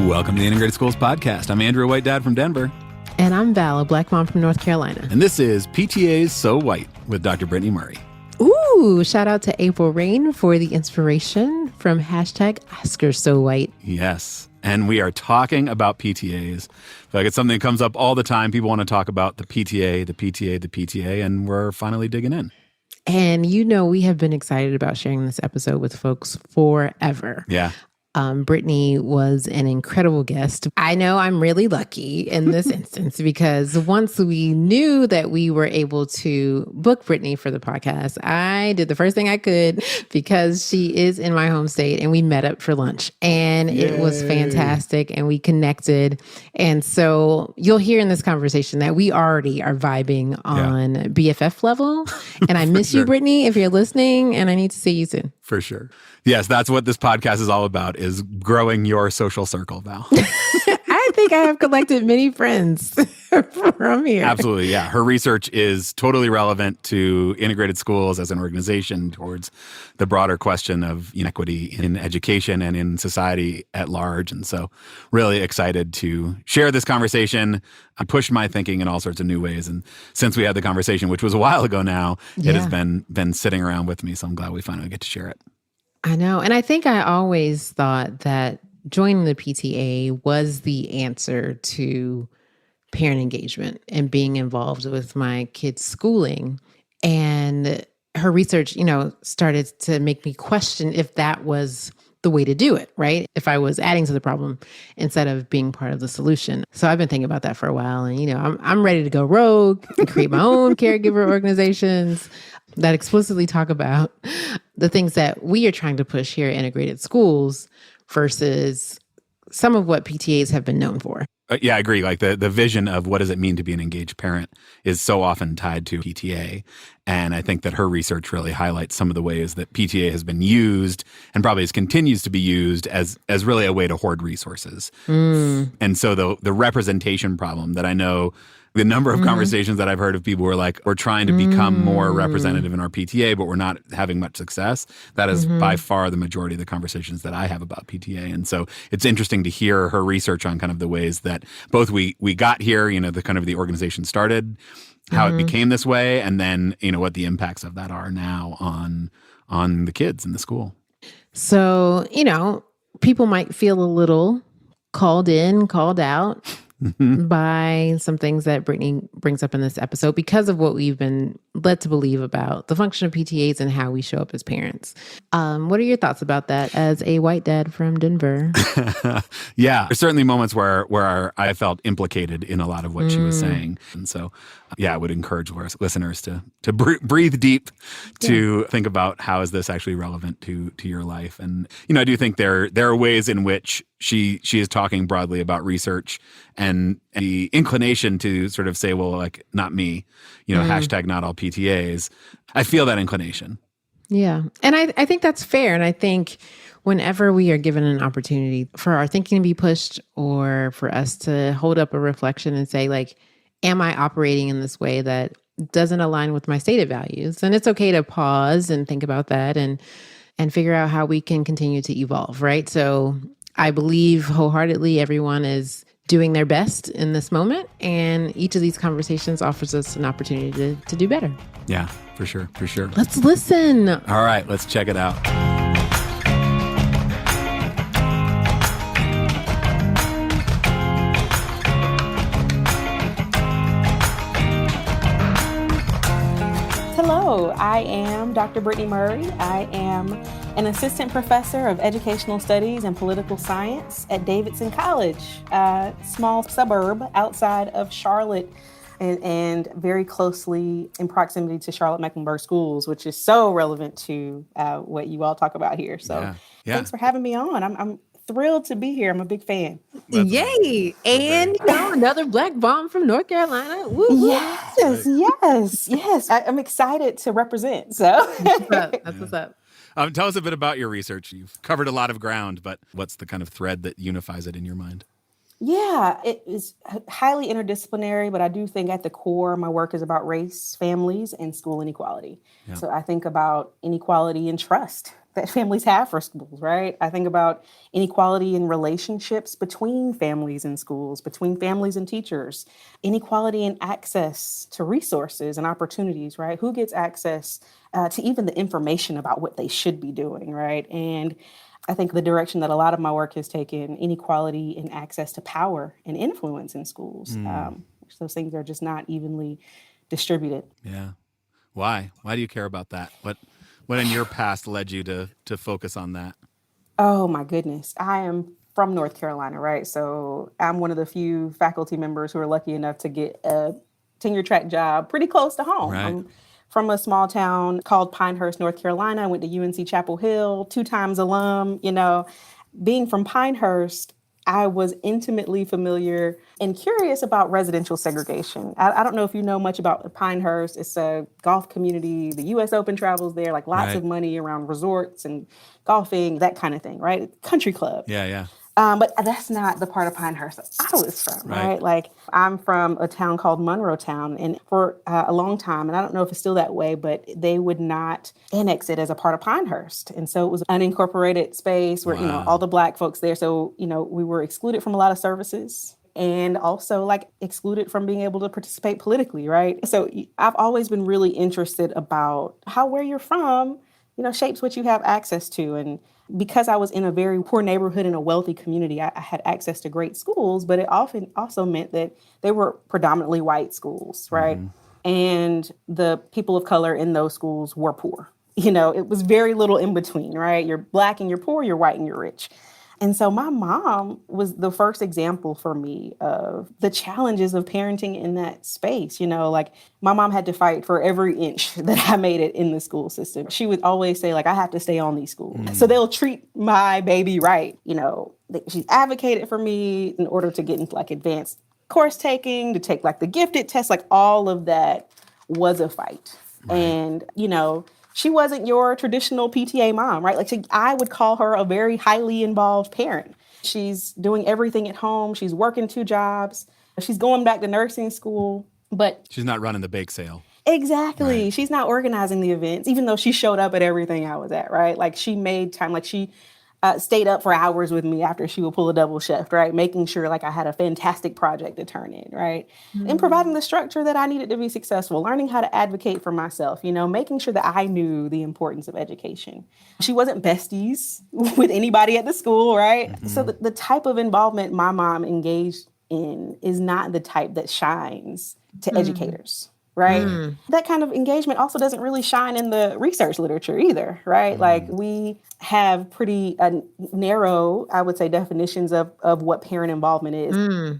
Welcome to the Integrated Schools Podcast. I'm Andrew, a white dad from Denver. And I'm Val, a black mom from North Carolina. And this is PTA So White with Dr. Brittany Murray. Ooh, shout out to April Rain for the inspiration from hashtag #AskHerSoWhite. Yes. And we are talking about PTAs. I feel like it's something that comes up all the time. People want to talk about the PTA, the PTA, the PTA, and we're finally digging in. And you know, we have been excited about sharing this episode with folks forever. Yeah. Brittany was an incredible guest. I know I'm really lucky in this instance because once we knew that we were able to book Brittany for the podcast, I did the first thing I could because she is in my home state, and we met up for lunch, and it was fantastic, and we connected. And so you'll hear in this conversation that we already are vibing on BFF level. And I miss you, Brittany, if you're listening, and I need to see you soon. For sure. Yes, that's what this podcast is all about, is growing your social circle, Val. I think I have collected many friends from here. Absolutely, yeah. Her research is totally relevant to integrated schools as an organization towards the broader question of inequity in education and in society at large. And so really excited to share this conversation. I pushed my thinking in all sorts of new ways. And since we had the conversation, which was a while ago now, it has been sitting around with me. So I'm glad we finally get to share it. I know. And I think I always thought that joining the PTA was the answer to parent engagement and being involved with my kids' schooling. And her research, started to make me question if that was the way to do it, right? If I was adding to the problem instead of being part of the solution. So I've been thinking about that for a while. And, I'm ready to go rogue and create my own caregiver organizations that explicitly talk about the things that we are trying to push here at Integrated Schools versus some of what PTAs have been known for. Yeah, I agree. Like the vision of what does it mean to be an engaged parent is so often tied to PTA. And I think that her research really highlights some of the ways that PTA has been used and probably continues to be used as really a way to hoard resources. And so the representation problem that I know, the number of conversations that I've heard of people who are like, we're trying to become more representative in our PTA, but we're not having much success. That is by far the majority of the conversations that I have about PTA. And so it's interesting to hear her research on kind of the ways that both we got here, the kind of the organization started, how it became this way, and then, what the impacts of that are now on the kids in the school. So, people might feel a little called in, called out by some things that Brittany brings up in this episode because of what we've been led to believe about the function of PTAs and how we show up as parents. What are your thoughts about that as a white dad from Denver? Yeah, there's certainly moments where I felt implicated in a lot of what she was saying. And so, I would encourage listeners to breathe deep, to think about how is this actually relevant to your life. And, I do think there are ways in which she is talking broadly about research and the inclination to sort of say, well, like, not me, hashtag not all PTAs. I feel that inclination. Yeah. And I think that's fair. And I think whenever we are given an opportunity for our thinking to be pushed or for us to hold up a reflection and say, like, am I operating in this way that doesn't align with my stated values? And it's okay to pause and think about that and figure out how we can continue to evolve, right? So I believe wholeheartedly everyone is doing their best in this moment, and each of these conversations offers us an opportunity to do better. Yeah, for sure, for sure. Let's listen. All right, let's check it out. Hello, I am Dr. Brittany Murray. I am an assistant professor of educational studies and political science at Davidson College, a small suburb outside of Charlotte and very closely in proximity to Charlotte-Mecklenburg schools, which is so relevant to what you all talk about here. So thanks for having me on. I'm thrilled to be here. I'm a big fan. Yay. And another black mom from North Carolina. Woo, woo. Yes. I'm excited to represent. So That's what's up. Tell us a bit about your research. You've covered a lot of ground, but what's the kind of thread that unifies it in your mind? Yeah, it is highly interdisciplinary, but I do think at the core, my work is about race, families, and school inequality. Yeah. So I think about inequality in trust that families have for schools, right? I think about inequality in relationships between families and schools, between families and teachers, inequality in access to resources and opportunities, right? Who gets access to even the information about what they should be doing, right? And I think the direction that a lot of my work has taken, inequality in access to power and influence in schools. Those things are just not evenly distributed. Yeah. Why? Why do you care about that? What in your past led you to focus on that? Oh my goodness. I am from North Carolina, right? So I'm one of the few faculty members who are lucky enough to get a tenure track job pretty close to home. Right. I'm from a small town called Pinehurst, North Carolina. I went to UNC Chapel Hill, 2 times alum. Being from Pinehurst, I was intimately familiar and curious about residential segregation. I don't know if you know much about Pinehurst. It's a golf community. The U.S. Open travels there, like lots of money around resorts and golfing, that kind of thing, right? Country club. Yeah. But that's not the part of Pinehurst that I was from, right? Like, I'm from a town called Monroetown, and for a long time, and I don't know if it's still that way, but they would not annex it as a part of Pinehurst. And so it was an unincorporated space where, all the Black folks there. So, we were excluded from a lot of services and also excluded from being able to participate politically, right? So I've always been really interested about how where you're from, shapes what you have access to. And because I was in a very poor neighborhood in a wealthy community, I had access to great schools, but it often also meant that they were predominantly white schools, right? And the people of color in those schools were poor. It was very little in between, right? You're Black and you're poor, you're white and you're rich. And so my mom was the first example for me of the challenges of parenting in that space. My mom had to fight for every inch that I made it in the school system. She would always say, I have to stay on these schools. So they'll treat my baby right. She advocated for me in order to get into advanced course taking, to take the gifted test, all of that was a fight. Right. And, she wasn't your traditional PTA mom, right? I would call her a very highly involved parent. She's doing everything at home. She's working 2 jobs. She's going back to nursing school, but she's not running the bake sale. Exactly. Right. She's not organizing the events, even though she showed up at everything I was at, right? She made time. She stayed up for hours with me after she would pull a double shift, right? Making sure I had a fantastic project to turn in, right? And providing the structure that I needed to be successful, learning how to advocate for myself, making sure that I knew the importance of education. She wasn't besties with anybody at the school, right? So the type of involvement my mom engaged in is not the type that shines to educators. Right? That kind of engagement also doesn't really shine in the research literature either, right? We have pretty narrow, I would say, definitions of what parent involvement is.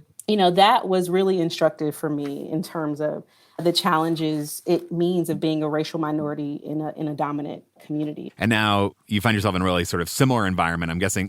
That was really instructive for me in terms of the challenges it means of being a racial minority in a dominant community. And now you find yourself in a really sort of similar environment. I'm guessing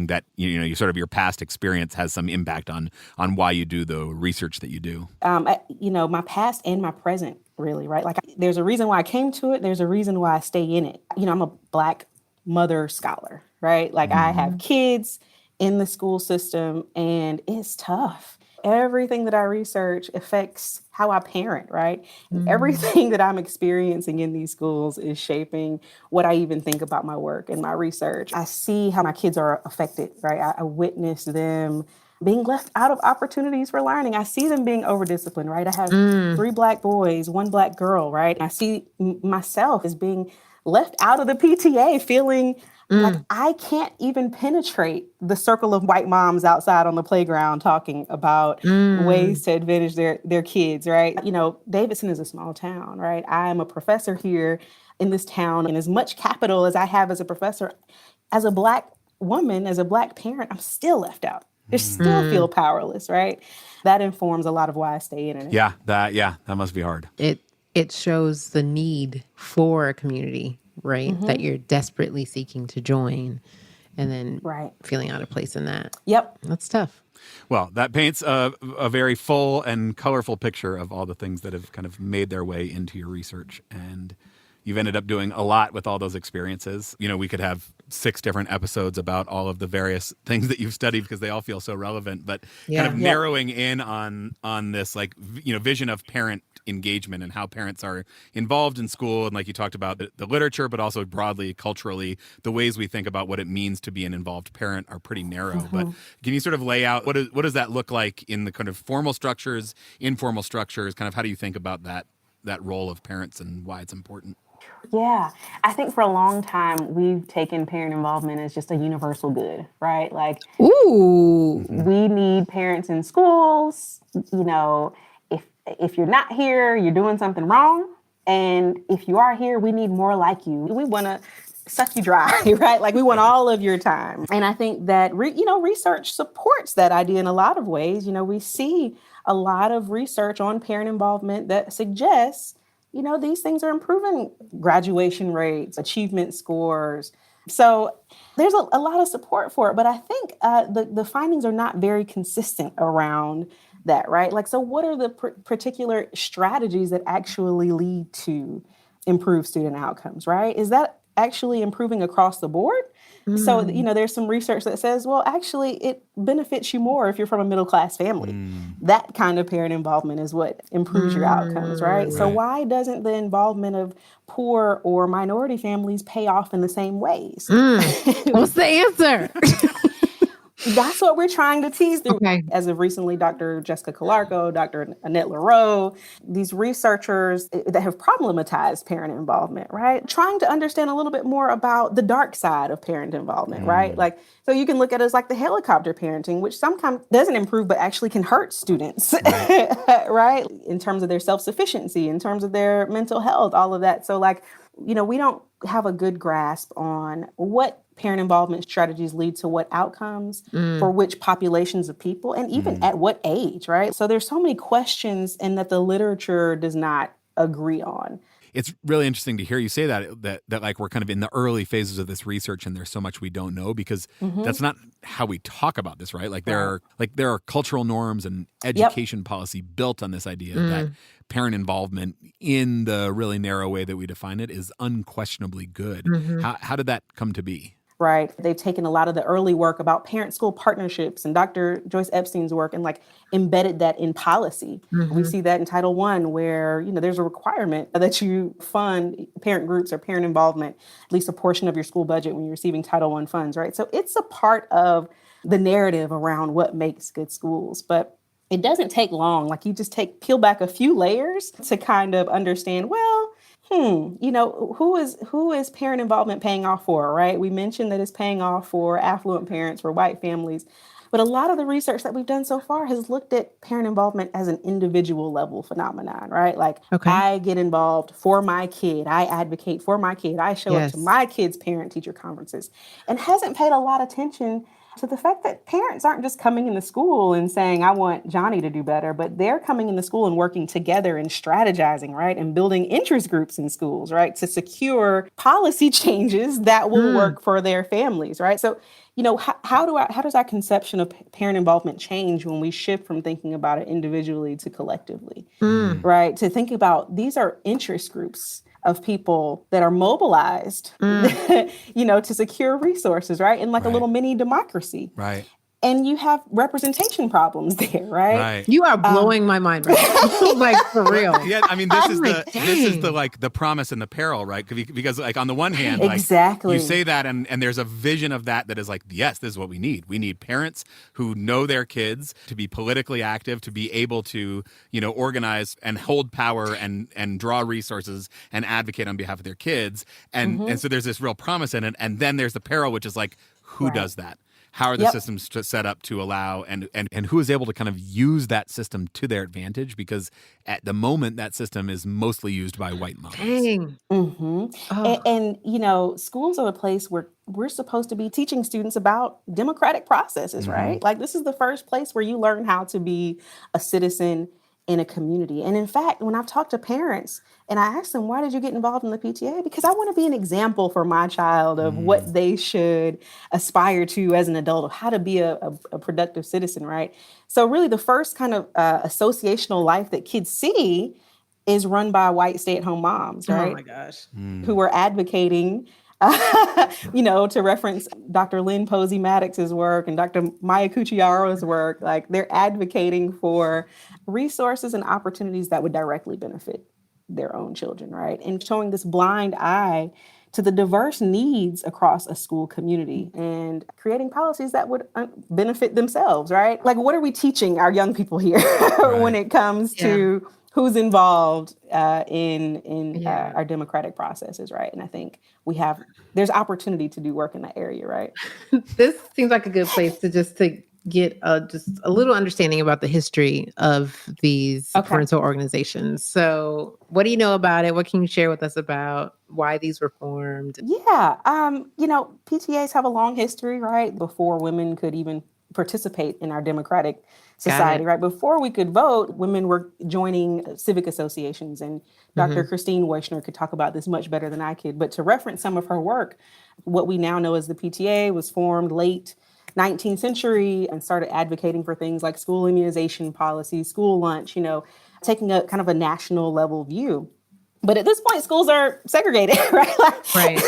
that you sort of your past experience has some impact on why you do the research that you do. My past and my present, really, right? There's a reason why I came to it. There's a reason why I stay in it. I'm a Black mother scholar, right? I have kids in the school system, and it's tough. Everything that I research affects how I parent, right? And everything that I'm experiencing in these schools is shaping what I even think about my work and my research. I see how my kids are affected, right? I witness them being left out of opportunities for learning. I see them being over-disciplined, right? I have 3 Black boys, 1 Black girl, right? I see myself as being left out of the PTA, feeling I can't even penetrate the circle of white moms outside on the playground talking about ways to advantage their kids, right? Davidson is a small town, right? I am a professor here in this town, and as much capital as I have as a professor, as a Black woman, as a Black parent, I'm still left out. I still feel powerless, right? That informs a lot of why I stay in it. Yeah, that must be hard. It shows the need for a community, right? That you're desperately seeking to join, and then feeling out of place in that. Yep. That's tough. Well, that paints a very full and colorful picture of all the things that have kind of made their way into your research. And, you've ended up doing a lot with all those experiences. You know, we could have 6 different episodes about all of the various things that you've studied because they all feel so relevant, but kind of narrowing in on this, like, you know, vision of parent engagement and how parents are involved in school. And like you talked about the literature, but also broadly culturally, the ways we think about what it means to be an involved parent are pretty narrow. But can you sort of lay out what does that look like in the kind of formal structures, informal structures, kind of how do you think about that role of parents and why it's important? Yeah, I think for a long time, we've taken parent involvement as just a universal good, right? Like, Ooh. we need parents in schools. You know, if you're not here, you're doing something wrong. And if you are here, we need more like you. We want to suck you dry, right? Like, we want all of your time. And I think that, research supports that idea in a lot of ways. You know, we see a lot of research on parent involvement that suggests, you know, these things are improving graduation rates, achievement scores. So there's a lot of support for it. But I think the findings are not very consistent around that, right? Like, so what are the particular strategies that actually lead to improved student outcomes, right? Is that actually improving across the board? So, you know, there's some research that says, well, actually, it benefits you more if you're from a middle-class family. That kind of parent involvement is what improves your outcomes, right? So why doesn't the involvement of poor or minority families pay off in the same ways? What's the answer? That's what we're trying to tease through. Okay. As of recently, Dr. Jessica Calarco, Dr. Annette Leroux, these researchers that have problematized parent involvement, right? Trying to understand a little bit more about the dark side of parent involvement, right? Like, so you can look at it as like the helicopter parenting, which sometimes doesn't improve, but actually can hurt students, right? In terms of their self-sufficiency, in terms of their mental health, all of that. So, like, you know, we don't have a good grasp on what parent involvement strategies lead to what outcomes for which populations of people and even at what age, right? So there's so many questions and that the literature does not agree on. It's really interesting to hear you say that like we're kind of in the early phases of this research and there's so much we don't know because that's not how we talk about this, right? Like there are cultural norms and education policy built on this idea that parent involvement in the really narrow way that we define it is unquestionably good. How did that come to be? Right. They've taken a lot of the early work about parent-school partnerships and Dr. Joyce Epstein's work and like embedded that in policy. We see that in Title I where, you know, there's a requirement that you fund parent groups or parent involvement, at least a portion of your school budget when you're receiving Title I funds, right? So it's a part of the narrative around what makes good schools. But it doesn't take long. Like, you just peel back a few layers to kind of understand, well, you know, who is parent involvement paying off for, right? We mentioned that it's paying off for affluent parents, for white families. But a lot of the research that we've done so far has looked at parent involvement as an individual level phenomenon, right? Like, I get involved for my kid. I advocate for my kid. I show up to my kid's parent-teacher conferences, and hasn't paid a lot of attention to the fact that parents aren't just coming into school and saying, I want Johnny to do better, but they're coming into school and working together and strategizing, right? And building interest groups in schools, right? To secure policy changes that will work for their families, right? So, you know, how does our conception of parent involvement change when we shift from thinking about it individually to collectively, right? To think about these are interest groups of people that are mobilized, you know, to secure resources, right? And like a little mini democracy. Right. And you have representation problems there, right? You are blowing my mind right now. Like, for real. Yeah, I mean, this is the like the promise and the peril, right? Because like on the one hand, like exactly, you say that and there's a vision of that is like, yes, this is what we need. We need parents who know their kids to be politically active, to be able to, you know, organize and hold power and draw resources and advocate on behalf of their kids. And so there's this real promise in it. And then there's the peril, which is like, who does that? How are the systems set up to allow and who is able to kind of use that system to their advantage? Because at the moment, that system is mostly used by white mothers. Dang. And, you know, schools are a place where we're supposed to be teaching students about democratic processes, right? Like, this is the first place where you learn how to be a citizen in a community. And in fact, when I've talked to parents and I ask them, why did you get involved in the PTA? Because I want to be an example for my child of what they should aspire to as an adult, of how to be a productive citizen, right? So really the first kind of associational life that kids see is run by white stay-at-home moms, right? Oh my gosh. Who are advocating, to reference Dr. Lynn Posey Maddox's work and Dr. Mykytyn's work, like they're advocating for resources and opportunities that would directly benefit their own children, right? And showing this blind eye to the diverse needs across a school community and creating policies that would benefit themselves, right? Like, what are we teaching our young people here when it comes to who's involved in our democratic processes, right? And I think there's opportunity to do work in that area, right? This seems like a good place to get just a little understanding about the history of these parental organizations. So what do you know about it? What can you share with us about why these were formed? Yeah. PTAs have a long history, right? Before women could even participate in our democratic society, right? Before we could vote, women were joining civic associations, and Dr. Christine Wechsner could talk about this much better than I could. But to reference some of her work, what we now know as the PTA was formed late 19th century and started advocating for things like school immunization policies, school lunch, taking a kind of a national level view. But at this point, schools are segregated, right? Right.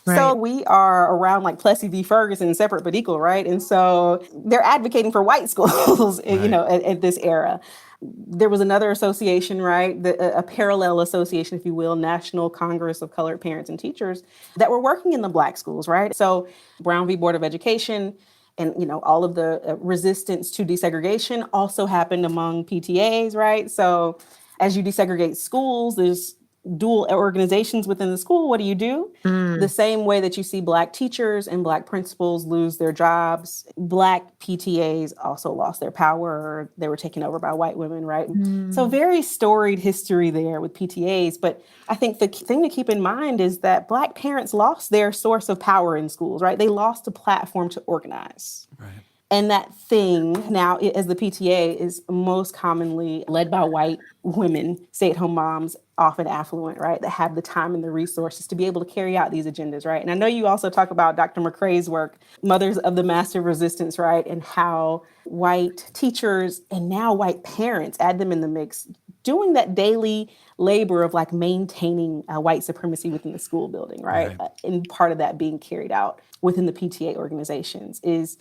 So we are around like Plessy v. Ferguson, separate but equal, right? And so they're advocating for white schools, at this era. There was another association, right? A parallel association, if you will, National Congress of Colored Parents and Teachers, that were working in the Black schools, right? So Brown v. Board of Education and, all of the resistance to desegregation also happened among PTAs, right? So as you desegregate schools, there's dual organizations within the school. What do? The same way that you see Black teachers and Black principals lose their jobs, Black PTAs also lost their power, or they were taken over by white women, right? So very storied history there with PTAs. But I think the thing to keep in mind is that Black parents lost their source of power in schools, right? They lost a platform to organize. Right. And that thing now, as the PTA, is most commonly led by white women, stay-at-home moms, often affluent, right, that have the time and the resources to be able to carry out these agendas, right? And I know you also talk about Dr. McCrae's work, Mothers of the Massive Resistance, right, and how white teachers and now white parents, add them in the mix, doing that daily labor of like maintaining white supremacy within the school building, right? And part of that being carried out within the PTA organizations is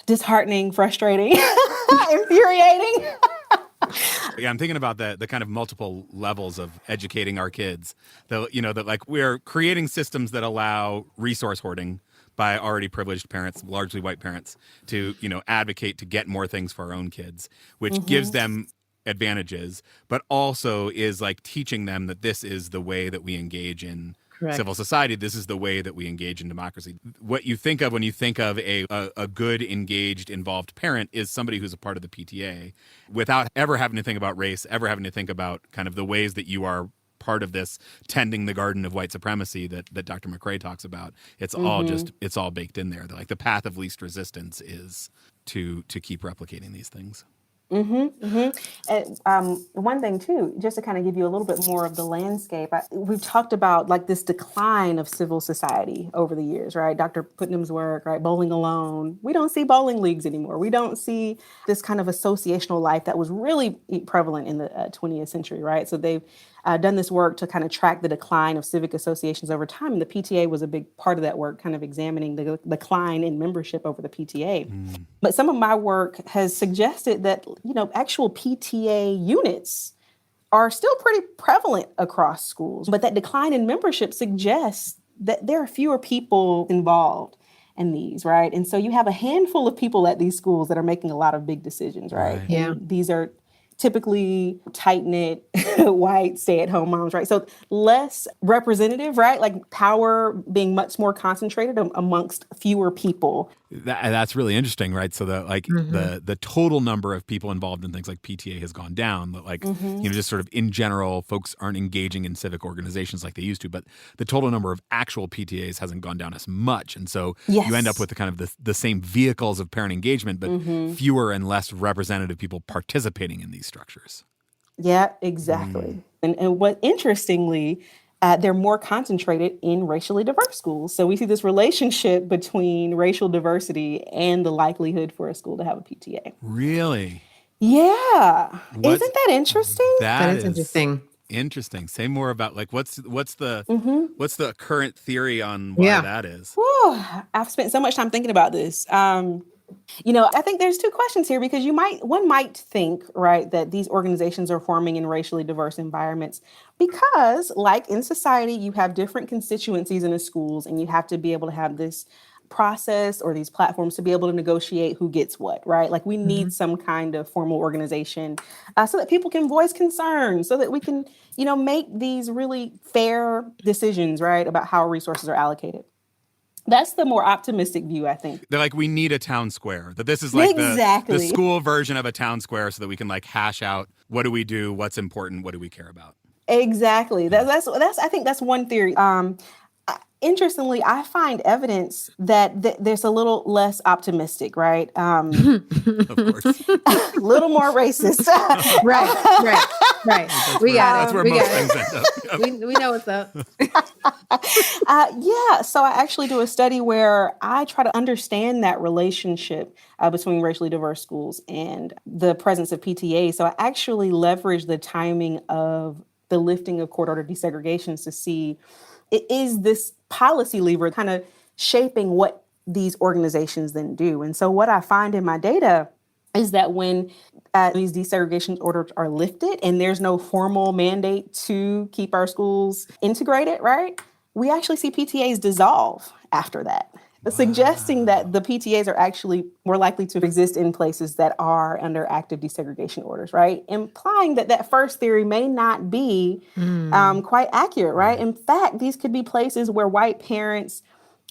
disheartening, frustrating, infuriating. Yeah, I'm thinking about the kind of multiple levels of educating our kids. That like we're creating systems that allow resource hoarding by already privileged parents, largely white parents, to advocate to get more things for our own kids, which gives them advantages, but also is like teaching them that this is the way that we engage in civil society. This is the way that we engage in democracy. What you think of when you think of a good, engaged, involved parent is somebody who's a part of the PTA without ever having to think about race, ever having to think about kind of the ways that you are part of this tending the garden of white supremacy that Dr. McCrae talks about. It's all baked in there. Like the path of least resistance is to keep replicating these things. One thing too, just to kind of give you a little bit more of the landscape, we've talked about like this decline of civil society over the years, right? Dr. Putnam's work, right? Bowling Alone. We don't see bowling leagues anymore. We don't see this kind of associational life that was really prevalent in the 20th century, right? So they've done this work to kind of track the decline of civic associations over time. And the PTA was a big part of that work, kind of examining the decline in membership over the PTA. But some of my work has suggested that, actual PTA units are still pretty prevalent across schools. But that decline in membership suggests that there are fewer people involved in these, right? And so you have a handful of people at these schools that are making a lot of big decisions, right? Yeah. And these are typically tight-knit white stay-at-home moms, right? So less representative, right? Like power being much more concentrated amongst fewer people. That's really interesting, right? So the total number of people involved in things like PTA has gone down. But just sort of in general, folks aren't engaging in civic organizations like they used to. But the total number of actual PTAs hasn't gone down as much, and so you end up with the kind of the same vehicles of parent engagement, but fewer and less representative people participating in these structures. Yeah, exactly. And what interestingly, they're more concentrated in racially diverse schools. So we see this relationship between racial diversity and the likelihood for a school to have a PTA. Really? Yeah. What Isn't that interesting? That that is is interesting. interesting. Say more about like what's Mm-hmm. the current theory on why Yeah. that is? Whew, I've spent so much time thinking about this. I think there's two questions here because one might think, right, that these organizations are forming in racially diverse environments because, like in society, you have different constituencies in the schools, and you have to be able to have this process or these platforms to be able to negotiate who gets what, right? Like we Mm-hmm. need some kind of formal organization so that people can voice concerns, so that we can, make these really fair decisions, right, about how resources are allocated. That's the more optimistic view, I think. They're like, we need a town square. That this is like the Exactly. school version of a town square, so that we can like hash out what do we do, what's important, what do we care about. Exactly. That's I think that's one theory. Interestingly, I find evidence that there's a little less optimistic, right? Of course, A little more racist. Right. We got that's it. where We most got things it. end up. Yep. We know what's up. Yeah, so I actually do a study where I try to understand that relationship between racially diverse schools and the presence of PTA. So I actually leverage the timing of the lifting of court order desegregations to see, is this policy lever kind of shaping what these organizations then do. And so what I find in my data is that when these desegregation orders are lifted and there's no formal mandate to keep our schools integrated, right? We actually see PTAs dissolve after that, suggesting that the PTAs are actually more likely to exist in places that are under active desegregation orders, right? Implying that that first theory may not be quite accurate, right? In fact, these could be places where white parents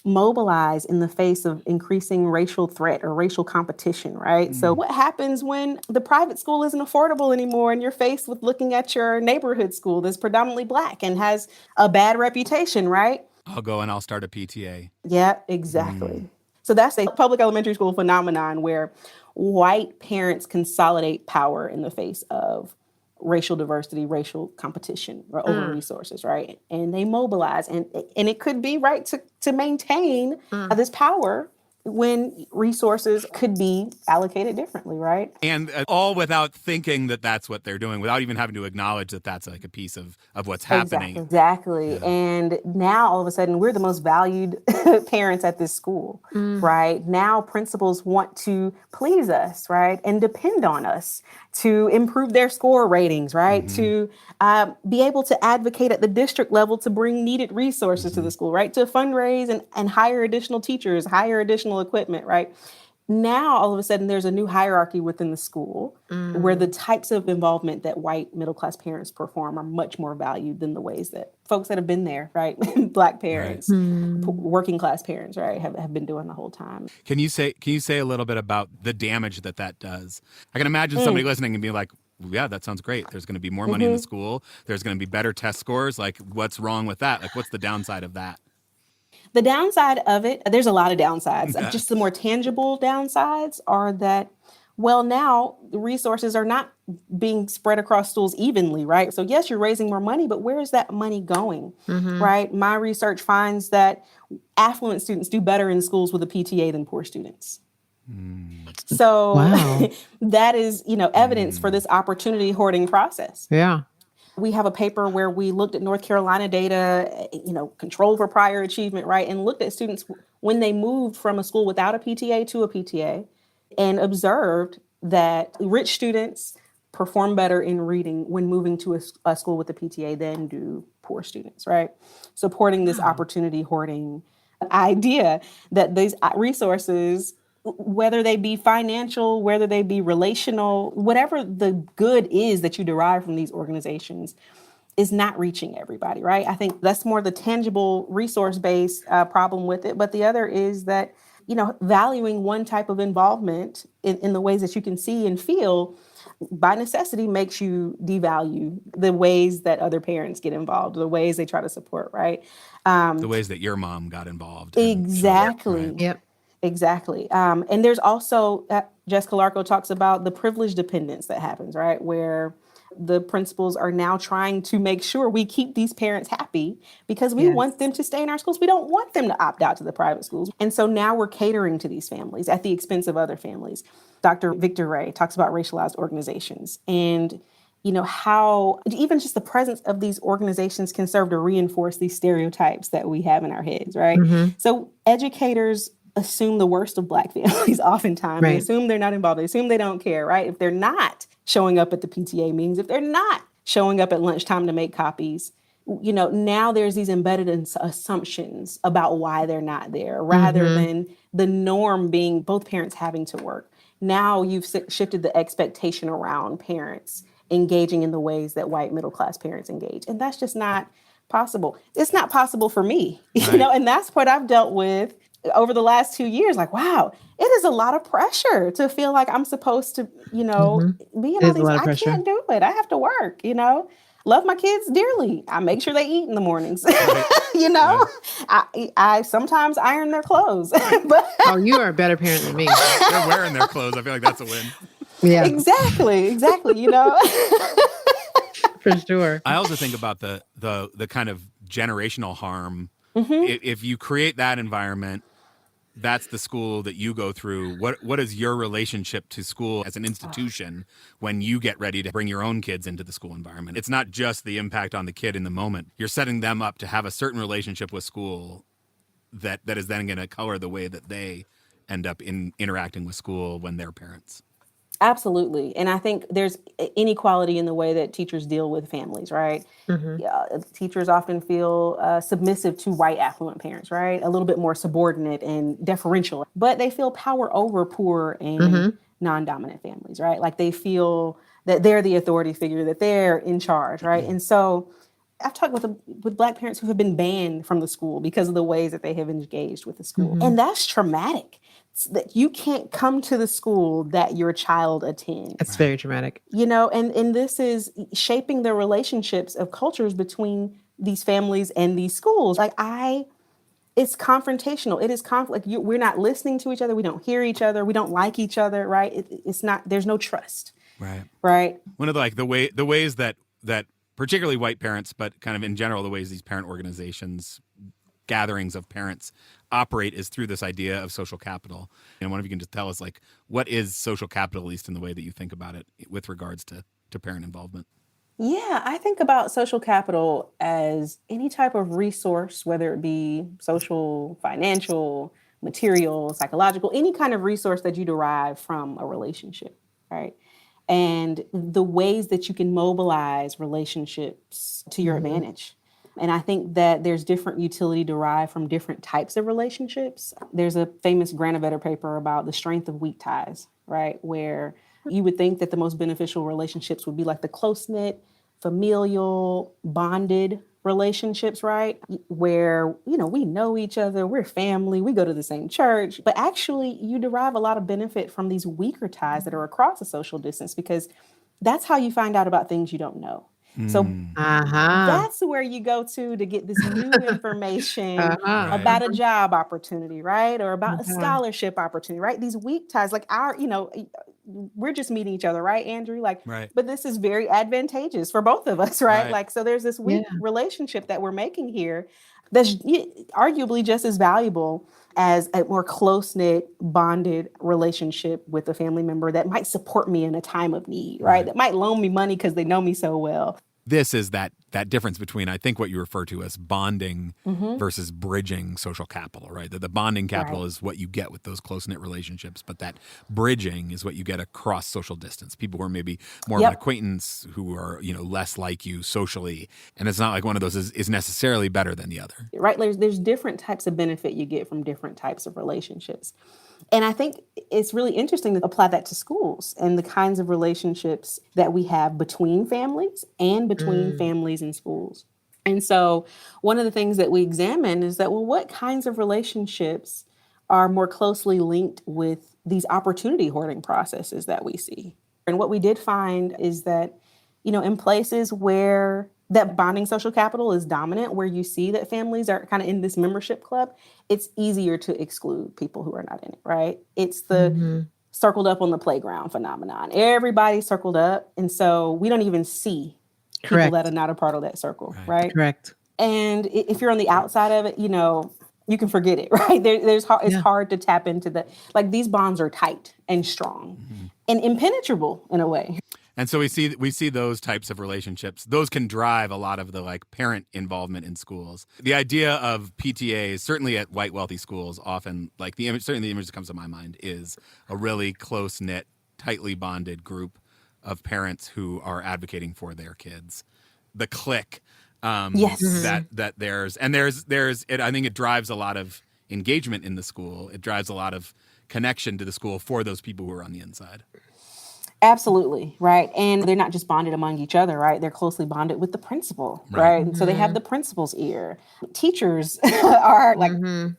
mobilize in the face of increasing racial threat or racial competition, right? So what happens when the private school isn't affordable anymore and you're faced with looking at your neighborhood school that's predominantly Black and has a bad reputation, right? I'll go and I'll start a PTA. Yeah, exactly. So that's a public elementary school phenomenon where white parents consolidate power in the face of racial diversity, racial competition, or over resources, right? And they mobilize, and it could be right to maintain this power when resources could be allocated differently, right? And all without thinking that that's what they're doing, without even having to acknowledge that that's like a piece of what's happening. Exactly. Yeah. And now all of a sudden we're the most valued parents at this school, right? Now principals want to please us, right? And depend on us to improve their score ratings, right? To be able to advocate at the district level to bring needed resources to the school, right? To fundraise and hire additional teachers, hire additional equipment, right? Now, all of a sudden, there's a new hierarchy within the school where the types of involvement that white middle-class parents perform are much more valued than the ways that folks that have been there, right? Black parents, working-class parents, right, have been doing the whole time. Can you say a little bit about the damage that does? I can imagine somebody listening and being like, yeah, that sounds great. There's going to be more money in the school. There's going to be better test scores. Like, what's wrong with that? Like, what's the downside of that? The downside of it, there's a lot of downsides. Just the more tangible downsides are that, well, now the resources are not being spread across schools evenly, right? So yes, you're raising more money, but where is that money going, right? My research finds that affluent students do better in schools with a PTA than poor students. So that is, evidence for this opportunity hoarding process. Yeah. We have a paper where we looked at North Carolina data, control for prior achievement, right? And looked at students when they moved from a school without a PTA to a PTA and observed that rich students perform better in reading when moving to a school with a PTA than do poor students, right? Supporting this opportunity hoarding idea that these resources, whether they be financial, whether they be relational, whatever the good is that you derive from these organizations is not reaching everybody, right? I think that's more the tangible resource-based problem with it. But the other is that, valuing one type of involvement in the ways that you can see and feel by necessity makes you devalue the ways that other parents get involved, the ways they try to support, right? The ways that your mom got involved. Exactly. Right. Yep. Exactly. And there's also, Jessica Larco talks about the privilege dependence that happens, right? Where The principals are now trying to make sure we keep these parents happy because we Yes. want them to stay in our schools. We don't want them to opt out to the private schools. And so now we're catering to these families at the expense of other families. Dr. Victor Ray talks about racialized organizations and how even just the presence of these organizations can serve to reinforce these stereotypes that we have in our heads, right? Mm-hmm. So educators assume the worst of Black families oftentimes. Right. They assume they're not involved. They assume they don't care, right? If they're not showing up at the PTA meetings, if they're not showing up at lunchtime to make copies, now there's these embedded assumptions about why they're not there rather than the norm being both parents having to work. Now you've shifted the expectation around parents engaging in the ways that white middle-class parents engage. And that's just not possible. It's not possible for me, Right. And that's what I've dealt with over the last 2 years. Like, wow, it is a lot of pressure to feel like I'm supposed to, be in all There's a these. lot of I pressure. can't do it. I have to work, Love my kids dearly. I make sure they eat in the mornings. I sometimes iron their clothes. But Oh, you are a better parent than me. They're wearing their clothes. I feel like that's a win. Yeah, exactly. for sure. I also think about the kind of generational harm. Mm-hmm. If you create that environment, that's the school that you go through. What is your relationship to school as an institution when you get ready to bring your own kids into the school environment? It's not just the impact on the kid in the moment. You're setting them up to have a certain relationship with school that is then going to color the way that they end up interacting with school when they're parents. Absolutely. And I think there's inequality in the way that teachers deal with families, right? Mm-hmm. Teachers often feel submissive to white affluent parents, right? A little bit more subordinate and deferential, but they feel power over poor and non-dominant families, right? Like they feel that they're the authority figure, that they're in charge, right? And so I've talked with Black parents who have been banned from the school because of the ways that they have engaged with the school. And that's traumatic. That you can't come to the school that your child attends. That's very traumatic. And this is shaping the relationships of cultures between these families and these schools. It's confrontational. It is conflict. We're not listening to each other. We don't hear each other. We don't like each other, right? It's not, there's no trust. Right. One of the ways that particularly white parents, but kind of in general, the ways these parent organizations, gatherings of parents operate is through this idea of social capital. And one of you can just tell us, what is social capital, at least in the way that you think about it with regards to parent involvement? Yeah, I think about social capital as any type of resource, whether it be social, financial, material, psychological, any kind of resource that you derive from a relationship, right? And the ways that you can mobilize relationships to your advantage. And I think that there's different utility derived from different types of relationships. There's a famous Granovetter paper about the strength of weak ties, right? Where you would think that the most beneficial relationships would be like the close-knit, familial, bonded relationships, right? Where, we know each other, we're family, we go to the same church. But actually, you derive a lot of benefit from these weaker ties that are across a social distance because that's how you find out about things you don't know. So that's where you go to get this new information about a job opportunity, right? Or about a scholarship opportunity, right? These weak ties, like we're just meeting each other, right, Andrew? But this is very advantageous for both of us, right? So there's this weak relationship that we're making here that's arguably just as valuable as a more close-knit, bonded relationship with a family member that might support me in a time of need, right? That might loan me money because they know me so well. This is that difference between, I think, what you refer to as bonding versus bridging social capital, right? That the bonding capital is what you get with those close-knit relationships, but that bridging is what you get across social distance. People who are maybe more of an acquaintance, who are, less like you socially. And it's not like one of those is necessarily better than the other. Right. There's different types of benefit you get from different types of relationships. And I think it's really interesting to apply that to schools and the kinds of relationships that we have between families and between families and schools. And so one of the things that we examine is that, what kinds of relationships are more closely linked with these opportunity hoarding processes that we see? And what we did find is that, in places where that bonding social capital is dominant, where you see that families are kind of in this membership club, it's easier to exclude people who are not in it, right? It's the circled up on the playground phenomenon. Everybody circled up. And so we don't even see people that are not a part of that circle, right? Correct. And if you're on the outside of it, you can forget it, right? It's hard to tap into like these bonds are tight and strong and impenetrable in a way. And so we see those types of relationships. Those can drive a lot of the like parent involvement in schools. The idea of PTAs, certainly at white wealthy schools, often like the image that comes to my mind is a really close knit, tightly bonded group of parents who are advocating for their kids. The clique. That there's I think it drives a lot of engagement in the school. It drives a lot of connection to the school for those people who are on the inside. Absolutely, right. And they're not just bonded among each other, right? They're closely bonded with the principal, right? And so they have the principal's ear. Teachers are like,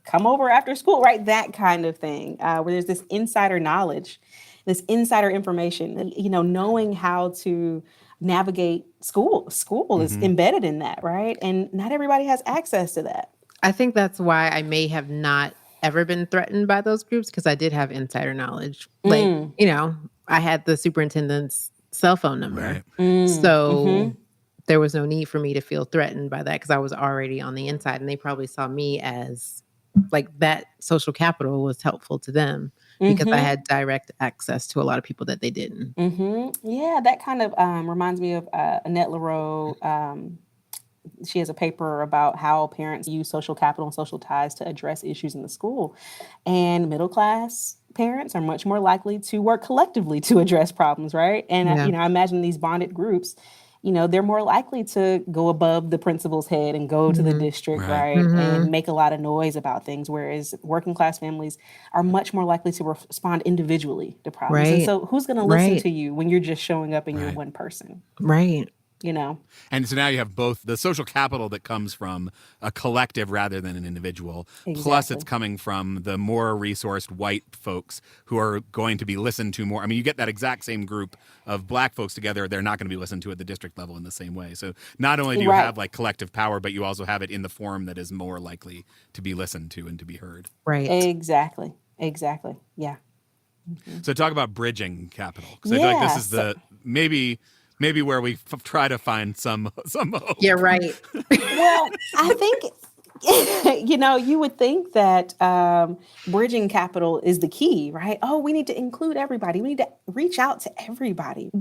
come over after school, right? That kind of thing, where there's this insider knowledge, this insider information, knowing how to navigate school is embedded in that, right? And not everybody has access to that. I think that's why I may have not ever been threatened by those groups, because I did have insider knowledge. Like, I had the superintendent's cell phone number. Right. So there was no need for me to feel threatened by that, because I was already on the inside, and they probably saw me as like that social capital was helpful to them because I had direct access to a lot of people that they didn't. Yeah, that kind of reminds me of Annette Leroux. She has a paper about how parents use social capital and social ties to address issues in the school. And middle class parents are much more likely to work collectively to address problems, right? And I imagine these bonded groups, they're more likely to go above the principal's head and go to the district, right? And make a lot of noise about things. Whereas working class families are much more likely to respond individually to problems. And so who's going to listen to you when you're just showing up and you're one person? Right. And so now you have both the social capital that comes from a collective rather than an individual, plus it's coming from the more resourced white folks who are going to be listened to more. I mean, you get that exact same group of black folks together, they're not going to be listened to at the district level in the same way. So not only do you have like collective power, but you also have it in the form that is more likely to be listened to and to be heard. Right. Exactly. Yeah. So talk about bridging capital, because I feel like this is the maybe where we try to find some hope. Yeah, right. Well, I think, you would think that bridging capital is the key, right? Oh, we need to include everybody. We need to reach out to everybody.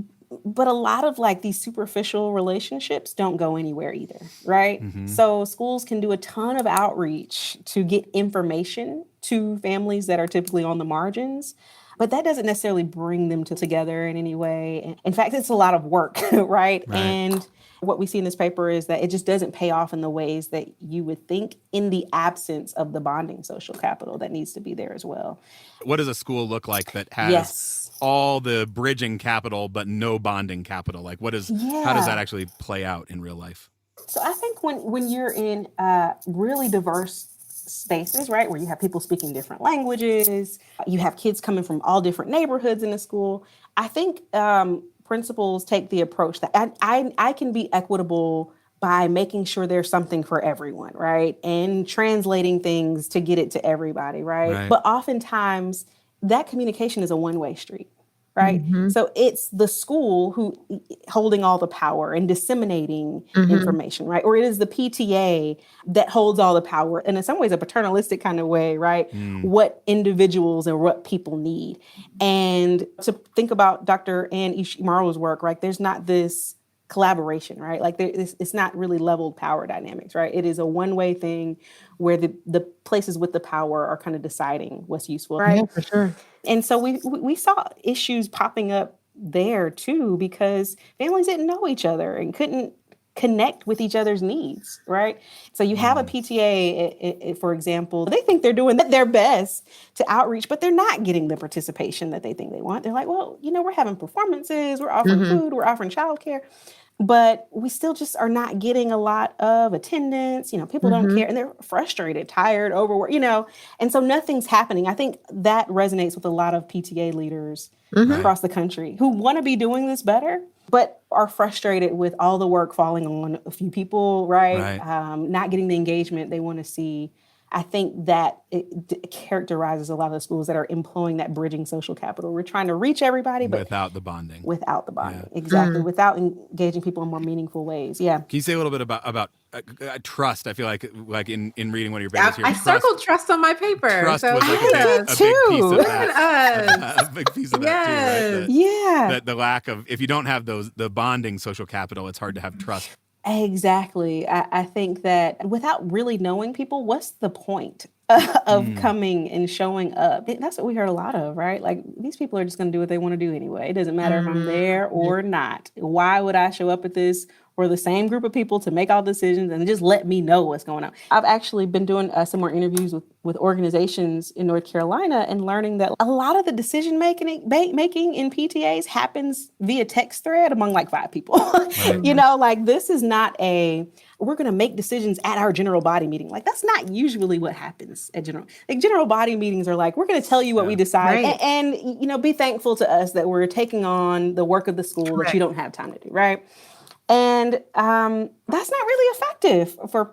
But a lot of like these superficial relationships don't go anywhere either, right? So schools can do a ton of outreach to get information to families that are typically on the margins. But that doesn't necessarily bring them together in any way. In fact, it's a lot of work, right? And what we see in this paper is that it just doesn't pay off in the ways that you would think in the absence of the bonding social capital that needs to be there as well. What does a school look like that has all the bridging capital but no bonding capital? Like how does that actually play out in real life? So I think when you're in really diverse spaces, right, where you have people speaking different languages, you have kids coming from all different neighborhoods in the school, I think principals take the approach that I can be equitable by making sure there's something for everyone, right, and translating things to get it to everybody, right? But oftentimes that communication is a one-way street. Right. So it's the school who holding all the power and disseminating information. Right. Or it is the PTA that holds all the power. And in some ways, a paternalistic kind of way. Right. What individuals and what people need. And to think about Dr. Ann Ishimaru's work, right, there's not this collaboration, right? Like it's not really leveled power dynamics, right? It is a one-way thing where the places with the power are kind of deciding what's useful, right? Yeah, for sure. And so we saw issues popping up there too, because families didn't know each other and couldn't connect with each other's needs, right? So you have a PTA, for example, they think they're doing their best to outreach, but they're not getting the participation that they think they want. They're like, well, we're having performances, we're offering food, we're offering childcare, but we still just are not getting a lot of attendance. People don't care, and they're frustrated, tired, overworked, and so nothing's happening. I think that resonates with a lot of PTA leaders across the country who want to be doing this better, but are frustrated with all the work falling on a few people, right? Not getting the engagement they want to see I think that it characterizes a lot of the schools that are employing that bridging social capital. We're trying to reach everybody, but without the bonding. Exactly. Without engaging people in more meaningful ways. Yeah. Can you say a little bit about trust? I feel like in reading one of your papers here, I circled trust on my paper. Trust so was like a big piece of that. A big piece of that too, right? Yeah. The lack of, if you don't have the bonding social capital, it's hard to have trust. Exactly. I think that without really knowing people, what's the point of coming and showing up? That's what we heard a lot of, right? Like, these people are just going to do what they want to do anyway. It doesn't matter if I'm there or not. Why would I show up at this for the same group of people to make all decisions and just let me know what's going on? I've actually been doing some more interviews with organizations in North Carolina and learning that a lot of the decision making in PTAs happens via text thread among like 5 people. Right. Like, this is not we're going to make decisions at our general body meeting. Like, that's not usually what happens at general body meetings are like, we're going to tell you what we decide. Right. And be thankful to us that we're taking on the work of the school that you don't have time to do. Right. And that's not really effective for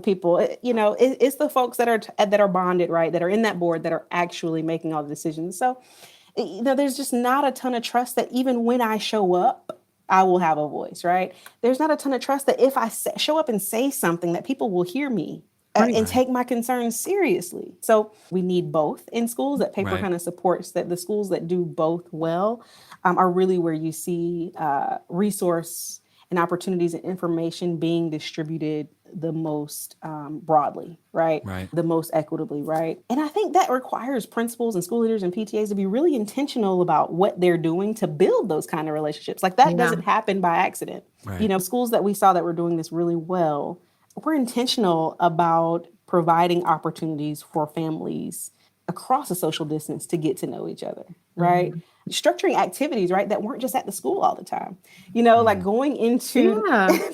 people. It's the folks that are bonded, right, that are in that board that are actually making all the decisions. So, there's just not a ton of trust that even when I show up, I will have a voice, right? There's not a ton of trust that if I show up and say something that people will hear me and take my concerns seriously. So we need both in schools. That paper kind of supports that the schools that do both well are really where you see resource and opportunities and information being distributed the most broadly, right? The most equitably, right? And I think that requires principals and school leaders and PTAs to be really intentional about what they're doing to build those kind of relationships. Like, that doesn't happen by accident. Right. Schools that we saw that were doing this really well, we're intentional about providing opportunities for families across a social distance to get to know each other, right? Structuring activities, right, that weren't just at the school all the time. Like going into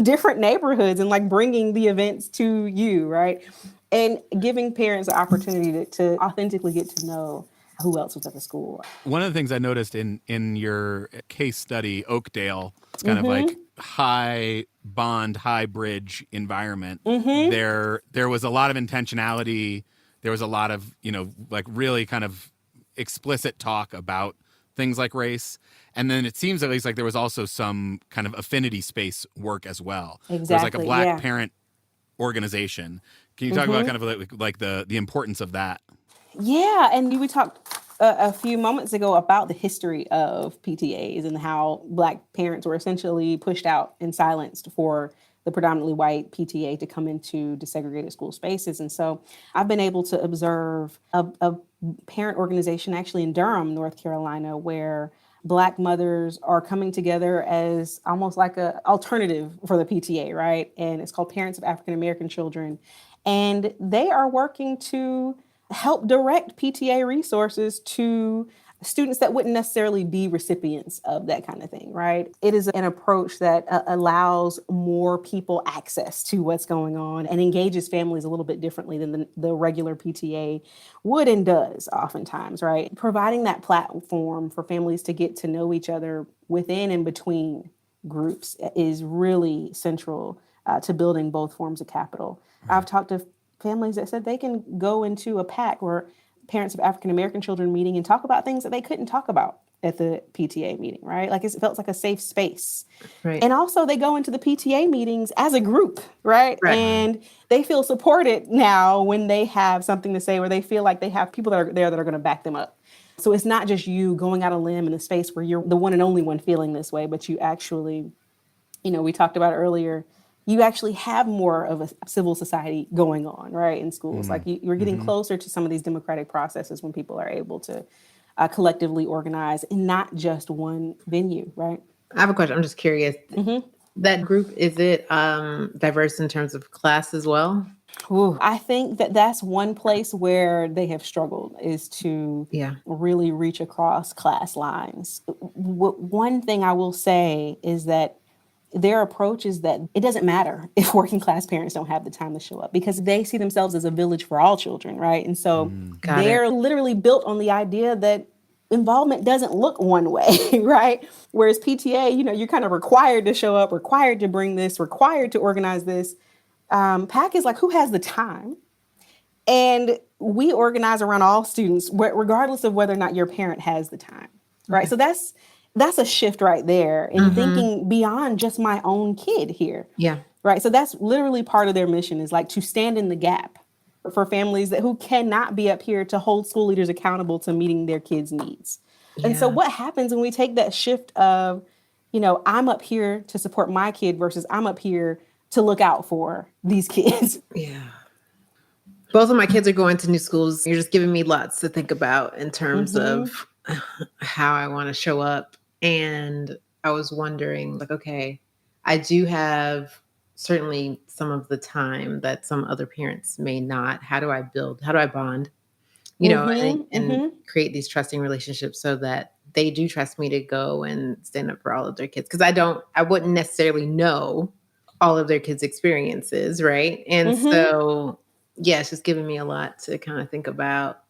different neighborhoods and like bringing the events to you, right? And giving parents the opportunity to authentically get to know who else was at the school. One of the things I noticed in your case study, Oakdale, it's kind of like high bond, high bridge environment. There was a lot of intentionality. There was a lot of, like really kind of explicit talk about things like race. And then it seems at least like there was also some kind of affinity space work as well. Exactly. There was like a Black parent organization. Can you talk about kind of like the importance of that? Yeah. And we talked a few moments ago about the history of PTAs and how Black parents were essentially pushed out and silenced for the predominantly white PTA to come into desegregated school spaces. And so I've been able to observe a parent organization actually in Durham, North Carolina, where Black mothers are coming together as almost like an alternative for the PTA, right? And it's called Parents of African American Children. And they are working to help direct PTA resources to students that wouldn't necessarily be recipients of that kind of thing, right? It is an approach that allows more people access to what's going on and engages families a little bit differently than the regular PTA would and does oftentimes, right? Providing that platform for families to get to know each other within and between groups is really central to building both forms of capital. I've talked to families that said they can go into a PAC or Parents of African American Children meeting and talk about things that they couldn't talk about at the PTA meeting, right? Like, it felt like a safe space. Right. And also they go into the PTA meetings as a group, right? And they feel supported now when they have something to say, where they feel like they have people that are there that are going to back them up. So it's not just you going out on a limb in a space where you're the one and only one feeling this way, but you actually, we talked about earlier, you actually have more of a civil society going on, right, in schools. Like, you're getting closer to some of these democratic processes when people are able to collectively organize in not just one venue, right? I have a question. I'm just curious. That group, is it diverse in terms of class as well? Ooh, I think that's one place where they have struggled, is to really reach across class lines. One thing I will say is that their approach is that it doesn't matter if working class parents don't have the time to show up, because they see themselves as a village for all children, right? And so they're literally built on the idea that involvement doesn't look one way, right? Whereas PTA, you're kind of required to show up, required to bring this, required to organize this. PAC is like, who has the time? And we organize around all students, regardless of whether or not your parent has the time, right? Okay. So that's a shift right there in thinking beyond just my own kid here. Yeah. Right. So that's literally part of their mission, is like to stand in the gap for families who cannot be up here to hold school leaders accountable to meeting their kids' needs. And so Yeah. what happens when we take that shift of, I'm up here to support my kid versus I'm up here to look out for these kids? Yeah. Both of my kids are going to new schools. You're just giving me lots to think about in terms of how I want to show up. And I was wondering, like, okay, I do have certainly some of the time that some other parents may not. How do I bond, and create these trusting relationships so that they do trust me to go and stand up for all of their kids? Because I wouldn't necessarily know all of their kids' experiences, right? And so, yeah, it's just giving me a lot to kind of think about.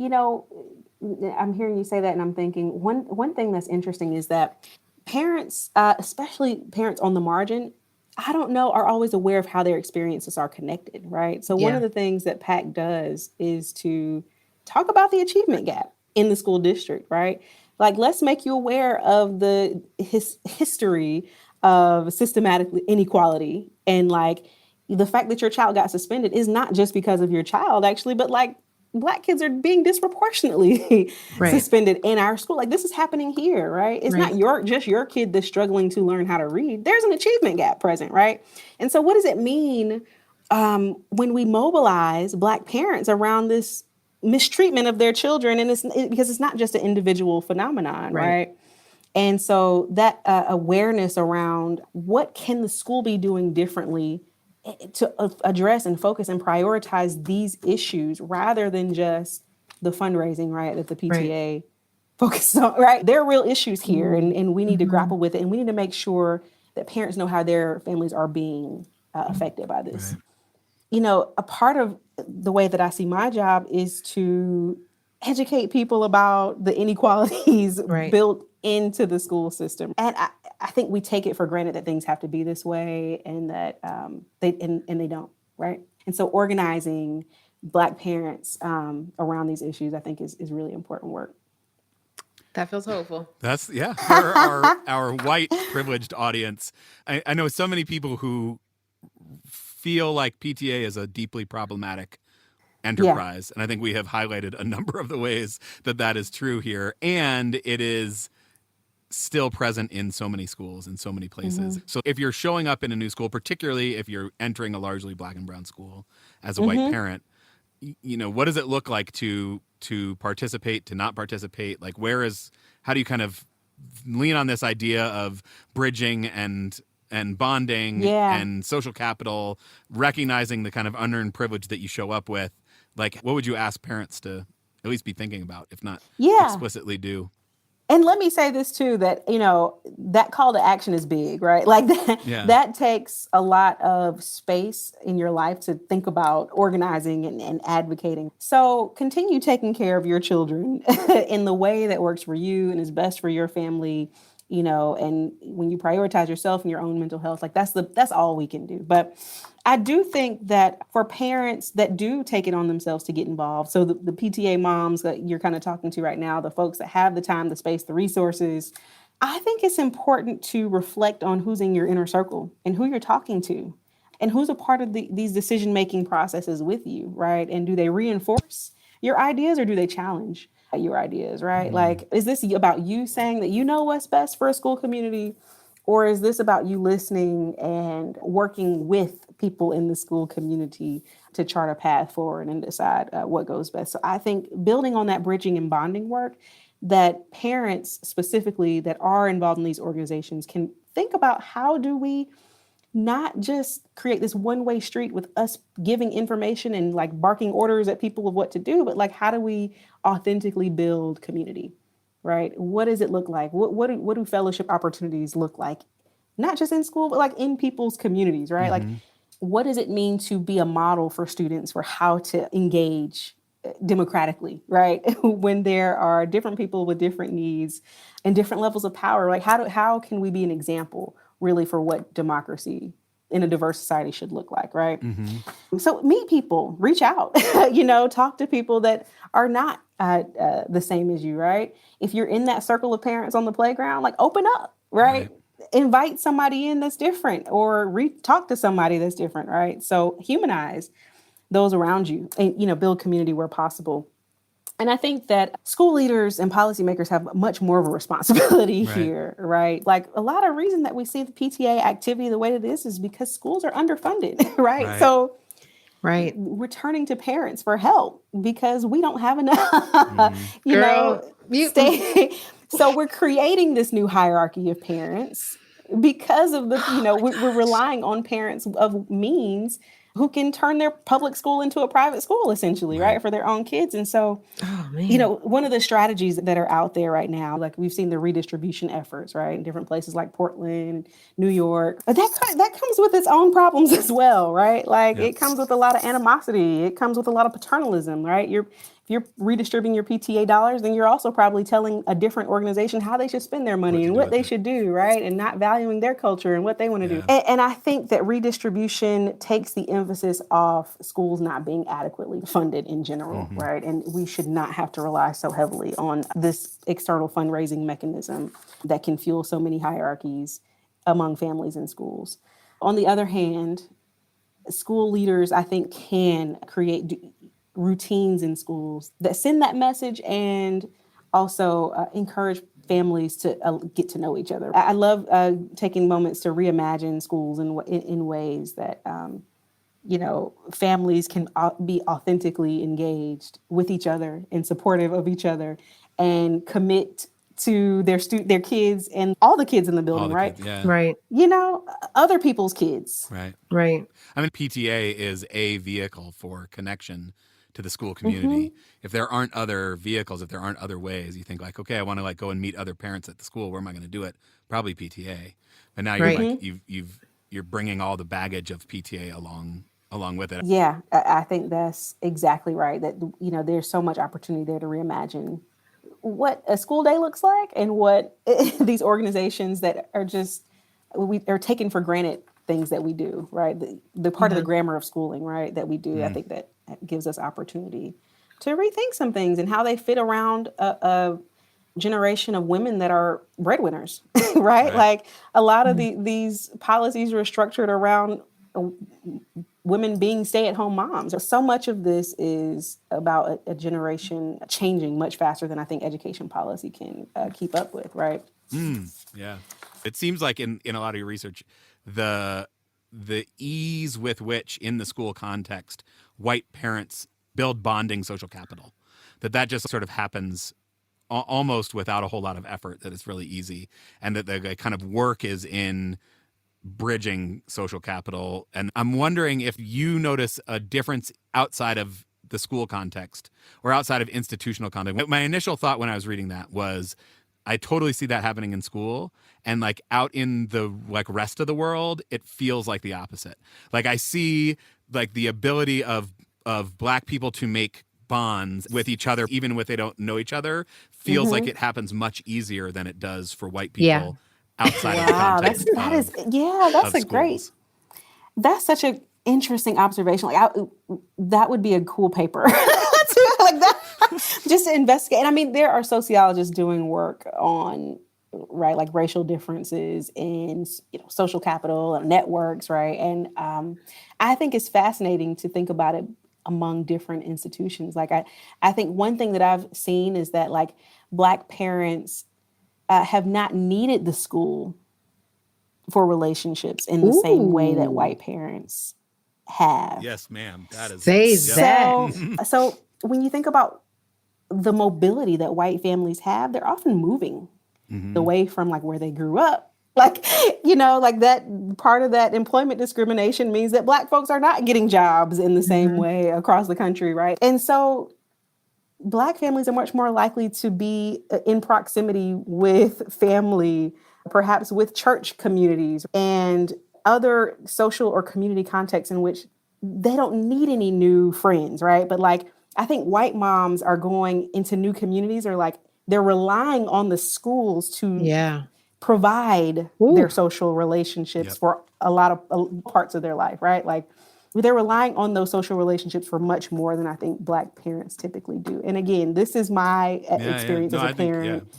I'm hearing you say that, and I'm thinking one thing that's interesting is that parents, especially parents on the margin, I don't know, are always aware of how their experiences are connected, right? So one of the things that PAC does is to talk about the achievement gap in the school district, right? Like, let's make you aware of the history of systematic inequality, and like the fact that your child got suspended is not just because of your child, actually, but like Black kids are being disproportionately suspended in our school. Like, this is happening here, right? It's not just your kid that's struggling to learn how to read. There's an achievement gap present, right? And so what does it mean when we mobilize Black parents around this mistreatment of their children? And because it's not just an individual phenomenon, right? And so that awareness around what can the school be doing differently to address and focus and prioritize these issues rather than just the fundraising, right, that the PTA focuses on, right? There are real issues here, and we need to grapple with it, and we need to make sure that parents know how their families are being affected by this. A part of the way that I see my job is to educate people about the inequalities built into the school system. And I think we take it for granted that things have to be this way, and that they don't, right? And so organizing Black parents around these issues, I think, is really important work. That feels hopeful. That's, for our white privileged audience. I know so many people who feel like PTA is a deeply problematic enterprise. And I think we have highlighted a number of the ways that is true here. And it is still present in so many schools in so many places. So if you're showing up in a new school, particularly if you're entering a largely Black and brown school as a white parent, what does it look like to participate, to not participate? Like, how do you kind of lean on this idea of bridging and bonding and social capital, recognizing the kind of unearned privilege that you show up with? Like, what would you ask parents to at least be thinking about, if not explicitly do? And let me say this too, that, that call to action is big, right? Like that takes a lot of space in your life to think about organizing and advocating. So continue taking care of your children in the way that works for you and is best for your family, and when you prioritize yourself and your own mental health, like that's all we can do. But I do think that for parents that do take it on themselves to get involved, so the PTA moms that you're kind of talking to right now, the folks that have the time, the space, the resources, I think it's important to reflect on who's in your inner circle and who you're talking to and who's a part of these decision-making processes with you, right? And do they reinforce your ideas or do they challenge your ideas, right? Like, is this about you saying that you know what's best for a school community? Or is this about you listening and working with people in the school community to chart a path forward and decide what goes best? So I think building on that bridging and bonding work, that parents specifically that are involved in these organizations can think about, how do we not just create this one-way street with us giving information and like barking orders at people of what to do, but like, how do we authentically build community? Right? What does it look like? What do fellowship opportunities look like? Not just in school, but like in people's communities, right? Like, what does it mean to be a model for students for how to engage democratically, right? When there are different people with different needs and different levels of power, like how can we be an example really for what democracy in a diverse society should look like, right? Mm-hmm. So meet people, reach out, talk to people that are not the same as you, right? If you're in that circle of parents on the playground, like open up, right? Invite somebody in that's different, or talk to somebody that's different, right? So humanize those around you and, build community where possible. And I think that school leaders and policymakers have much more of a responsibility here, right? Like a lot of reason that we see the PTA activity the way it is because schools are underfunded, right? So we're turning to parents for help because we don't have enough, So we're creating this new hierarchy of parents because of we're relying on parents of means who can turn their public school into a private school, essentially, right, for their own kids. And so, one of the strategies that are out there right now, like we've seen the redistribution efforts, right, in different places like Portland, New York, but that comes with its own problems as well, right? Like it comes with a lot of animosity. It comes with a lot of paternalism, right? If you're redistributing your PTA dollars, then you're also probably telling a different organization how they should spend their money and what they should do, right? And not valuing their culture and what they want to do. And I think that redistribution takes the emphasis off schools not being adequately funded in general, right? And we should not have to rely so heavily on this external fundraising mechanism that can fuel so many hierarchies among families and schools. On the other hand, school leaders, I think, can create routines in schools that send that message and also encourage families to get to know each other. I love taking moments to reimagine schools in ways that, families can be authentically engaged with each other and supportive of each other and commit to their kids and all the kids in the building, right? Kids, right. Other people's kids. Right. Right. I mean, PTA is a vehicle for connection to the school community. If there aren't other vehicles, if there aren't other ways, you think like, okay, I want to go and meet other parents at the school. Where am I going to do it? Probably PTA. But now you're you're bringing all the baggage of PTA along with it. Yeah, I think that's exactly right. That there's so much opportunity there to reimagine what a school day looks like and what these organizations that are just we are taken for granted things that we do, right? The part of the grammar of schooling, right, that we do. I think that gives us opportunity to rethink some things and how they fit around a generation of women that are breadwinners, right? Like a lot of these policies were structured around women being stay-at-home moms. So much of this is about a generation changing much faster than I think education policy can keep up with, right? Yeah. It seems like in a lot of your research, the ease with which in the school context, white parents build bonding social capital, that just sort of happens almost without a whole lot of effort, that it's really easy. And that the kind of work is in bridging social capital. And I'm wondering if you notice a difference outside of the school context or outside of institutional context. My initial thought when I was reading that was, I totally see that happening in school, and out in the rest of the world, it feels like the opposite. I see the ability of Black people to make bonds with each other, even if they don't know each other, feels like it happens much easier than it does for white people outside of the context. That's such an interesting observation. That would be a cool paper. Just to investigate. And I mean, there are sociologists doing work on, right, racial differences in, social capital and networks, right? And I think it's fascinating to think about it among different institutions. I think one thing that I've seen is that Black parents have not needed the school for relationships in the same way that white parents have. Yes, ma'am. That is so when you think about the mobility that white families have, they're often moving away from where they grew up. That part of that employment discrimination means that Black folks are not getting jobs in the same way across the country, right? And so Black families are much more likely to be in proximity with family, perhaps with church communities and other social or community contexts in which they don't need any new friends, right? But I think white moms are going into new communities or they're relying on the schools to provide their social relationships for a lot of parts of their life, right? Like they're relying on those social relationships for much more than I think Black parents typically do. And again, this is my experience as a parent.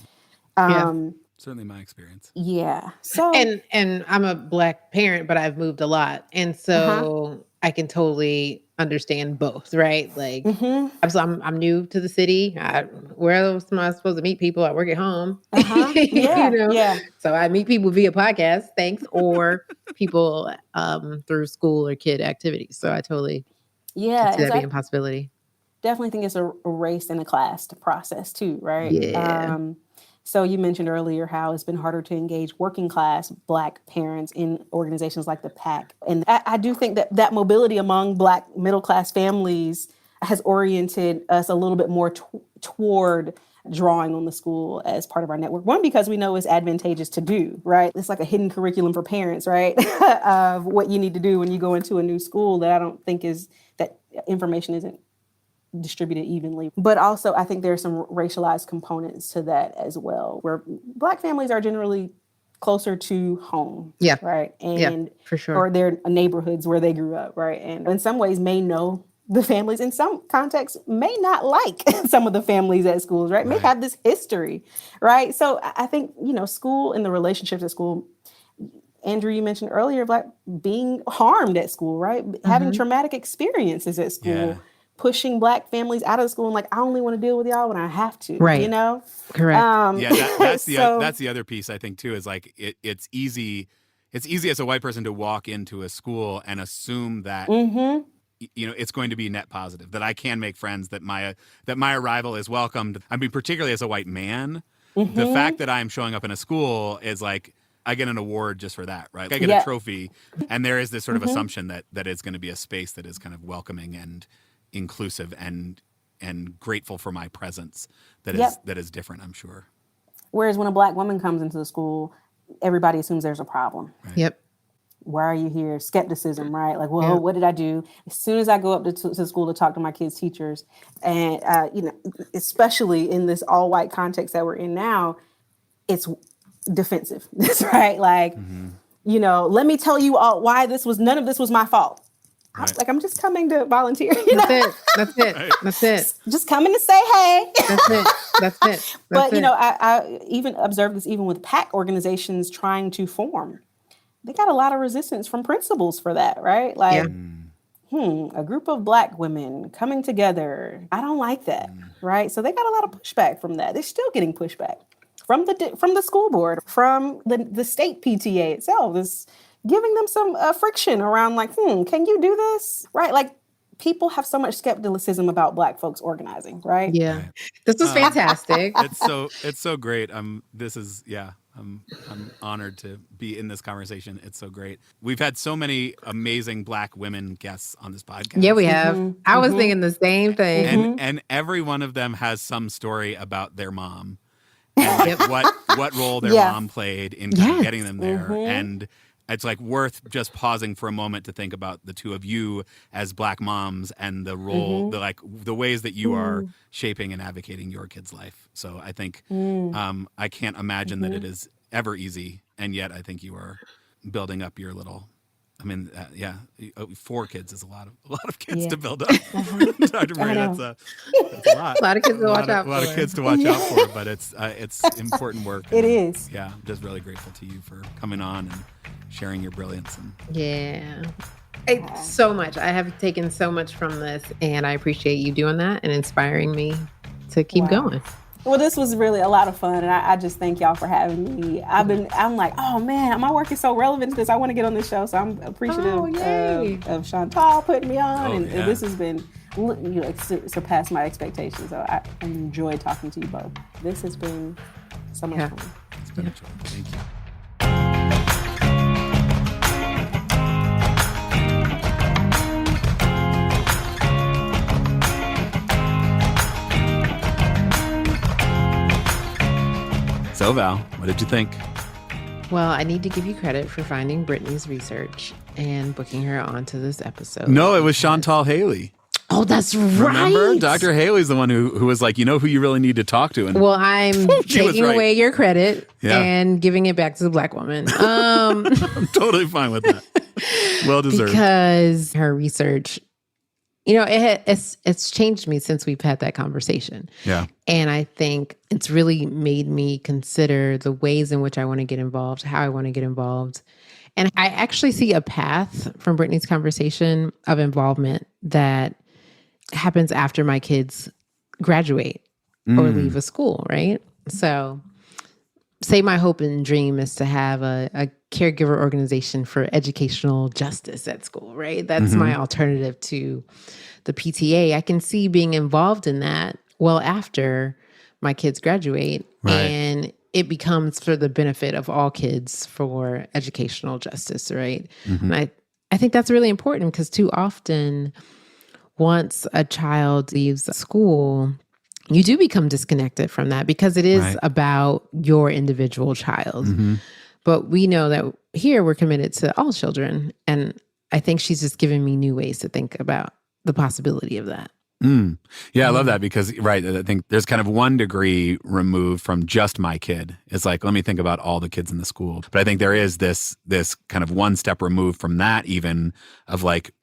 Certainly my experience. Yeah. So and I'm a Black parent, but I've moved a lot. And so I can totally understand both, right? Like I'm new to the city. Where else am I supposed to meet people? I work at home. So I meet people via podcast, thanks, or people through school or kid activities. So I totally see that being a possibility. Definitely think it's a race and a class process too, right? Yeah. So you mentioned earlier how it's been harder to engage working class Black parents in organizations like the PAC. And I do think that mobility among Black middle class families has oriented us a little bit more toward drawing on the school as part of our network. One, because we know it's advantageous to do, right? It's like a hidden curriculum for parents, right? Of what you need to do when you go into a new school that I don't think that information isn't distributed evenly. But also, I think there's some racialized components to that as well, where Black families are generally closer to home, right? And for sure. Or their neighborhoods where they grew up, right? And in some ways may know the families, in some contexts may not like some of the families at schools, right? May have this history, right? So I think, school and the relationships at school, Andrew, you mentioned earlier, Black being harmed at school, right? Having traumatic experiences at school, pushing Black families out of school and like, I only want to deal with y'all when I have to, right? Correct. That's the other piece I think too, is like it's easy as a white person to walk into a school and assume that it's going to be net positive, that I can make friends, that my arrival is welcomed. I mean, particularly as a white man, the fact that I'm showing up in a school is like, I get an award just for that, right? I get a trophy, and there is this sort of assumption that it's going to be a space that is kind of welcoming and inclusive and grateful for my presence that is different, I'm sure. Whereas when a Black woman comes into the school, everybody assumes there's a problem. Right. Yep. Why are you here? Skepticism, right? Like, well, what did I do? As soon as I go up to school to talk to my kids' teachers, and especially in this all-white context that we're in now, it's defensive. That's right. Like, let me tell you all why none of this was my fault. Right. I'm just coming to volunteer. That's it. Just coming to say hey. That's it. But I even observed this even with PAC organizations trying to form. They got a lot of resistance from principals for that, right? Like, a group of Black women coming together. I don't like that, right? So they got a lot of pushback from that. They're still getting pushback from the school board, from the state PTA itself. Is giving them some friction around like, can you do this? Right? Like, people have so much skepticism about Black folks organizing, right? Yeah. Right. This was fantastic. It's so great. I'm honored to be in this conversation. It's so great. We've had so many amazing Black women guests on this podcast. Yeah, we have. I was thinking the same thing. And every one of them has some story about their mom and what role their mom played in kind of getting them there. And it's like worth just pausing for a moment to think about the two of you as Black moms and the role, the ways that you are shaping and advocating your kid's life. So I think I can't imagine that it is ever easy, and yet I think you are building up your little. I mean, 4 kids is a lot of kids to build up. Dr. Murray, that's a lot. A lot of kids to watch out for. A lot of kids to watch out for, but it's important work. It is. Yeah, I'm just really grateful to you for coming on and sharing your brilliance. So much. I have taken so much from this, and I appreciate you doing that and inspiring me to keep going. Well, this was really a lot of fun, and I just thank y'all for having me. I'm like, oh man, my work is so relevant to this. I want to get on this show, so I'm appreciative of Chantal putting me on, and this has been surpassed my expectations. So I enjoy talking to you both. This has been so much fun. It's been a joy. Thank you. So Val, what did you think? Well, I need to give you credit for finding Brittany's research and booking her onto this episode. No, it was Chantal Haley. Oh, that's right. Remember? Dr. Haley's the one who was like, you know who you really need to talk to. And Well, I'm she was taking right. away your credit Yeah. and giving it back to the Black woman. I'm totally fine with that. Well deserved. Because her research, it's changed me since we've had that conversation. Yeah. And I think it's really made me consider the ways in which I want to get involved, how I want to get involved. And I actually see a path from Brittany's conversation of involvement that happens after my kids graduate or leave a school, right? So say my hope and dream is to have a caregiver organization for educational justice at school, right? That's my alternative to the PTA. I can see being involved in that well after my kids graduate. Right. And it becomes for the benefit of all kids for educational justice, right? And I think that's really important because too often once a child leaves school, you do become disconnected from that because it is about your individual child. But we know that here we're committed to all children. And I think she's just giving me new ways to think about the possibility of that. Yeah, I love that because, right, I think there's kind of 1 degree removed from just my kid. It's like, let me think about all the kids in the school. But I think there is this kind of 1 step removed from that even of like,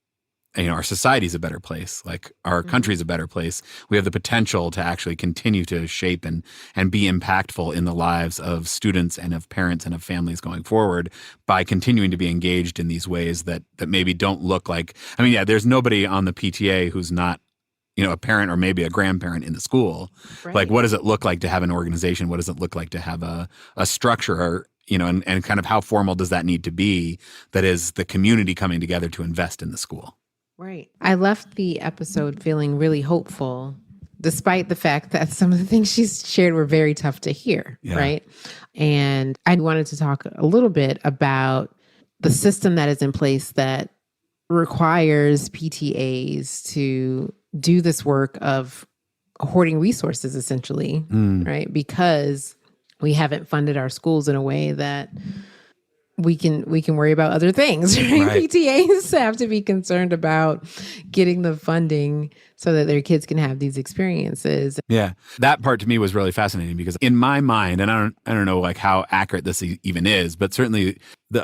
our society's a better place. Like our country's a better place. We have the potential to actually continue to shape and be impactful in the lives of students and of parents and of families going forward by continuing to be engaged in these ways that maybe don't look like, there's nobody on the PTA who's not, a parent or maybe a grandparent in the school. Right. Like, what does it look like to have an organization? What does it look like to have a structure, and kind of how formal does that need to be that is the community coming together to invest in the school? Right. I left the episode feeling really hopeful, despite the fact that some of the things she's shared were very tough to hear, right? And I wanted to talk a little bit about the system that is in place that requires PTAs to do this work of hoarding resources, essentially, right? Because we haven't funded our schools in a way that we can worry about other things, right? PTAs have to be concerned about getting the funding so that their kids can have these experiences. Yeah. That part to me was really fascinating because in my mind, and I don't know like how accurate this even is, but certainly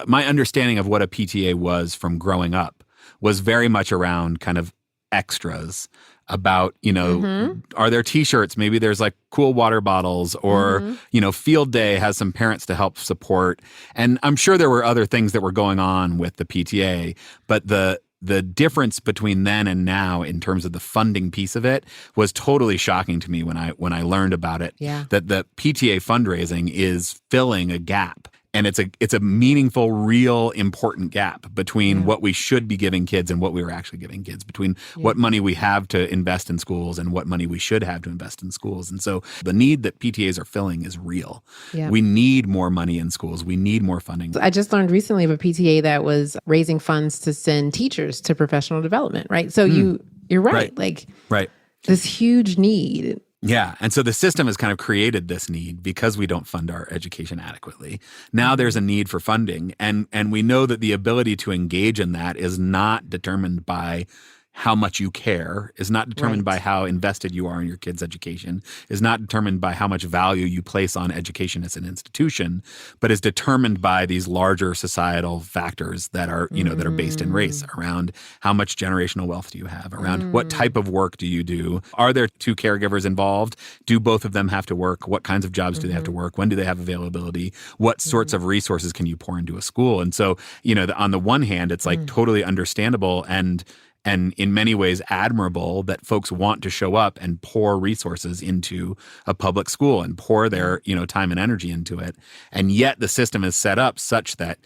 my understanding of what a PTA was from growing up was very much around kind of extras about, are there t-shirts? Maybe there's like cool water bottles or, field day has some parents to help support. And I'm sure there were other things that were going on with the PTA, but the difference between then and now in terms of the funding piece of it was totally shocking to me when I learned about it. Yeah. That the PTA fundraising is filling a gap. And it's a meaningful, real, important gap between what we should be giving kids and what we were actually giving kids, between what money we have to invest in schools and what money we should have to invest in schools. And so the need that PTAs are filling is real. Yeah. We need more money in schools. We need more funding. I just learned recently of a PTA that was raising funds to send teachers to professional development, right? So you're right. Right. This huge need. Yeah. And so the system has kind of created this need because we don't fund our education adequately. Now there's a need for funding. And we know that the ability to engage in that is not determined by how much you care, is not determined by how invested you are in your kid's education, is not determined by how much value you place on education as an institution, but is determined by these larger societal factors that are, that are based in race, around how much generational wealth do you have, around what type of work do you do? Are there 2 caregivers involved? Do both of them have to work? What kinds of jobs do they have to work? When do they have availability? What sorts of resources can you pour into a school? And so, on the one hand, it's like totally understandable and in many ways admirable that folks want to show up and pour resources into a public school and pour their, time and energy into it. And yet the system is set up such that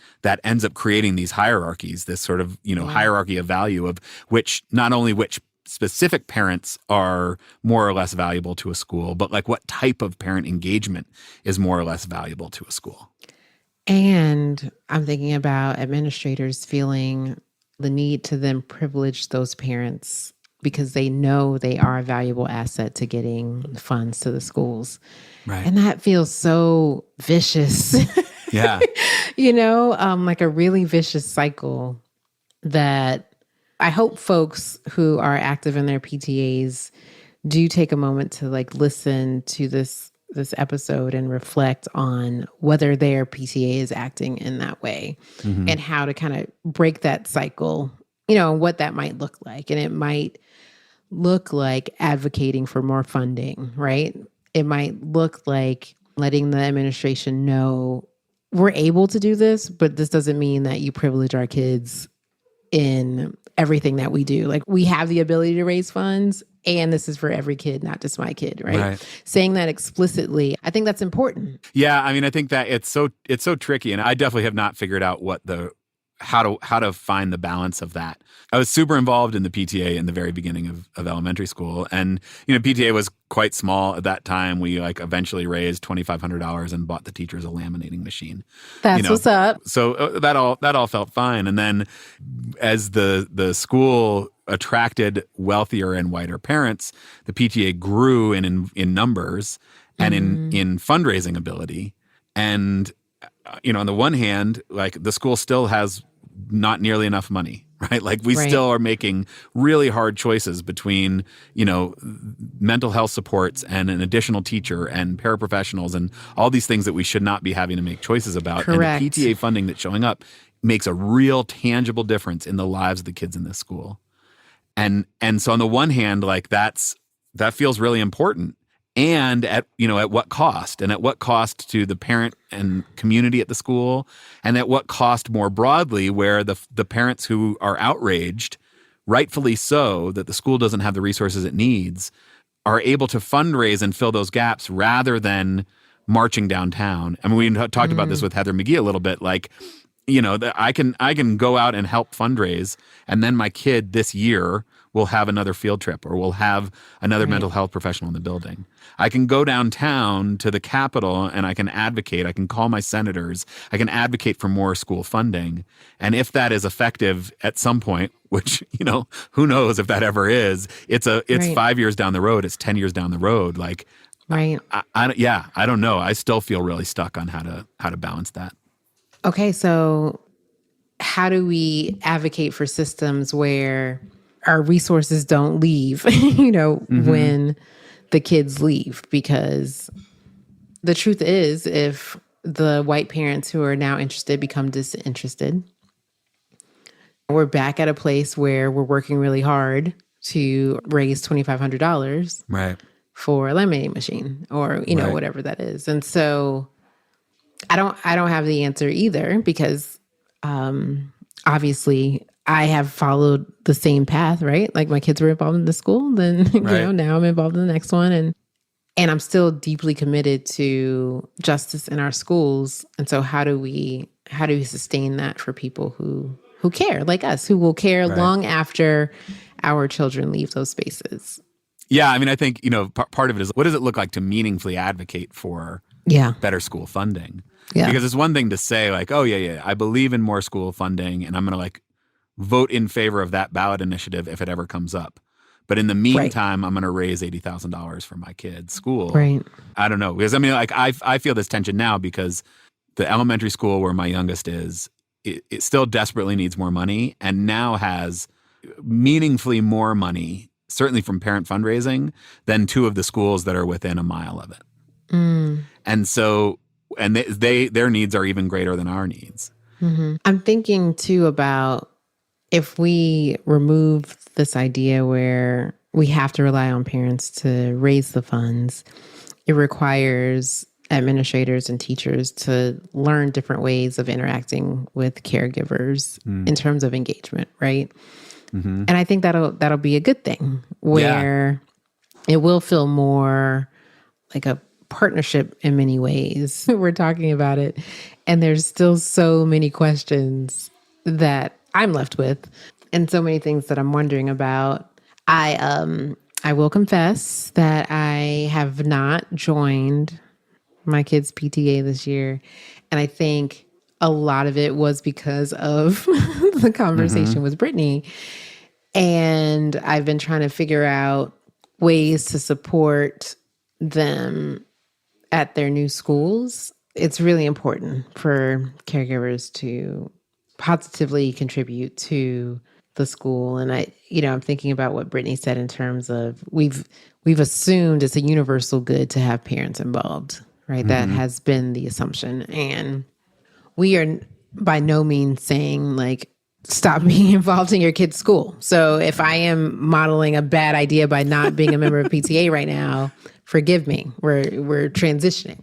ends up creating these hierarchies, this sort of, hierarchy of value of which specific parents are more or less valuable to a school, but like what type of parent engagement is more or less valuable to a school. And I'm thinking about administrators feeling the need to then privilege those parents because they know they are a valuable asset to getting funds to the schools. Right. And that feels so vicious. Yeah. Like a really vicious cycle that I hope folks who are active in their PTAs do take a moment to like listen to this episode and reflect on whether their PTA is acting in that way and how to kind of break that cycle, what that might look like. And it might look like advocating for more funding, right? It might look like letting the administration know we're able to do this, but this doesn't mean that you privilege our kids in everything that we do. Like, we have the ability to raise funds, and this is for every kid, not just my kid, right? Saying that explicitly, I think that's important. Yeah, I mean, I think that it's so tricky, and I definitely have not figured out how to find the balance of that. I was super involved in the PTA in the very beginning of elementary school, and PTA was quite small at that time. We eventually raised $2,500 and bought the teachers a laminating machine. That's what's up. So that all felt fine. And then as the school attracted wealthier and whiter parents, the PTA grew in numbers and in fundraising ability. And on the one hand, the school still has not nearly enough money, right? We still are making really hard choices between, mental health supports and an additional teacher and paraprofessionals and all these things that we should not be having to make choices about. Correct. And the PTA funding that's showing up makes a real tangible difference in the lives of the kids in this school. And so on the one hand, that feels really important. And at what cost? And at what cost to the parent and community at the school? And at what cost more broadly, where the parents who are outraged, rightfully so, that the school doesn't have the resources it needs, are able to fundraise and fill those gaps rather than marching downtown. I mean, we talked about this with Heather McGee a little bit. I can go out and help fundraise, and then my kid this year will have another field trip or will have another mental health professional in the building. I can go downtown to the Capitol and I can advocate. I can call my senators. I can advocate for more school funding. And if that is effective at some point, which, who knows if that ever is, it's 5 years down the road. It's 10 years down the road. Right. I don't know. I still feel really stuck on how to balance that. Okay. So how do we advocate for systems where our resources don't leave, when the kids leave? Because the truth is, if the white parents who are now interested become disinterested, we're back at a place where we're working really hard to raise $2,500 for a laminating machine or, whatever that is. And so I don't have the answer either, because obviously I have followed the same path, right? Like, my kids were involved in the school, then now I'm involved in the next one, and I'm still deeply committed to justice in our schools. And so how do we sustain that for people who care, like us, who will care long after our children leave those spaces? Yeah, I mean, I think part of it is, what does it look like to meaningfully advocate for better school funding? Yeah. Because it's one thing to say I believe in more school funding, and I'm going to vote in favor of that ballot initiative if it ever comes up. But in the meantime, I'm going to raise $80,000 for my kid's school. Right. I don't know. Because I feel this tension now, because the elementary school where my youngest is, it still desperately needs more money, and now has meaningfully more money, certainly from parent fundraising, than two of the schools that are within a mile of it. And so, and their needs are even greater than our needs. Mm-hmm. I'm thinking too about, if we remove this idea where we have to rely on parents to raise the funds, it requires administrators and teachers to learn different ways of interacting with caregivers in terms of engagement, right? Mm-hmm. And I think that'll be a good thing, where it will feel more like a partnership in many ways. We're talking about it, and there's still so many questions that I'm left with, and so many things that I'm wondering about. I will confess that I have not joined my kids' PTA this year, and I think a lot of it was because of the conversation with Brittany. And I've been trying to figure out ways to support them at their new schools. It's really important for caregivers to positively contribute to the school. And I'm thinking about what Brittany said in terms of we've assumed it's a universal good to have parents involved, right? That has been the assumption. And we are by no means saying like, stop being involved in your kid's school. So if I am modeling a bad idea by not being a member of PTA right now, forgive me. We're transitioning.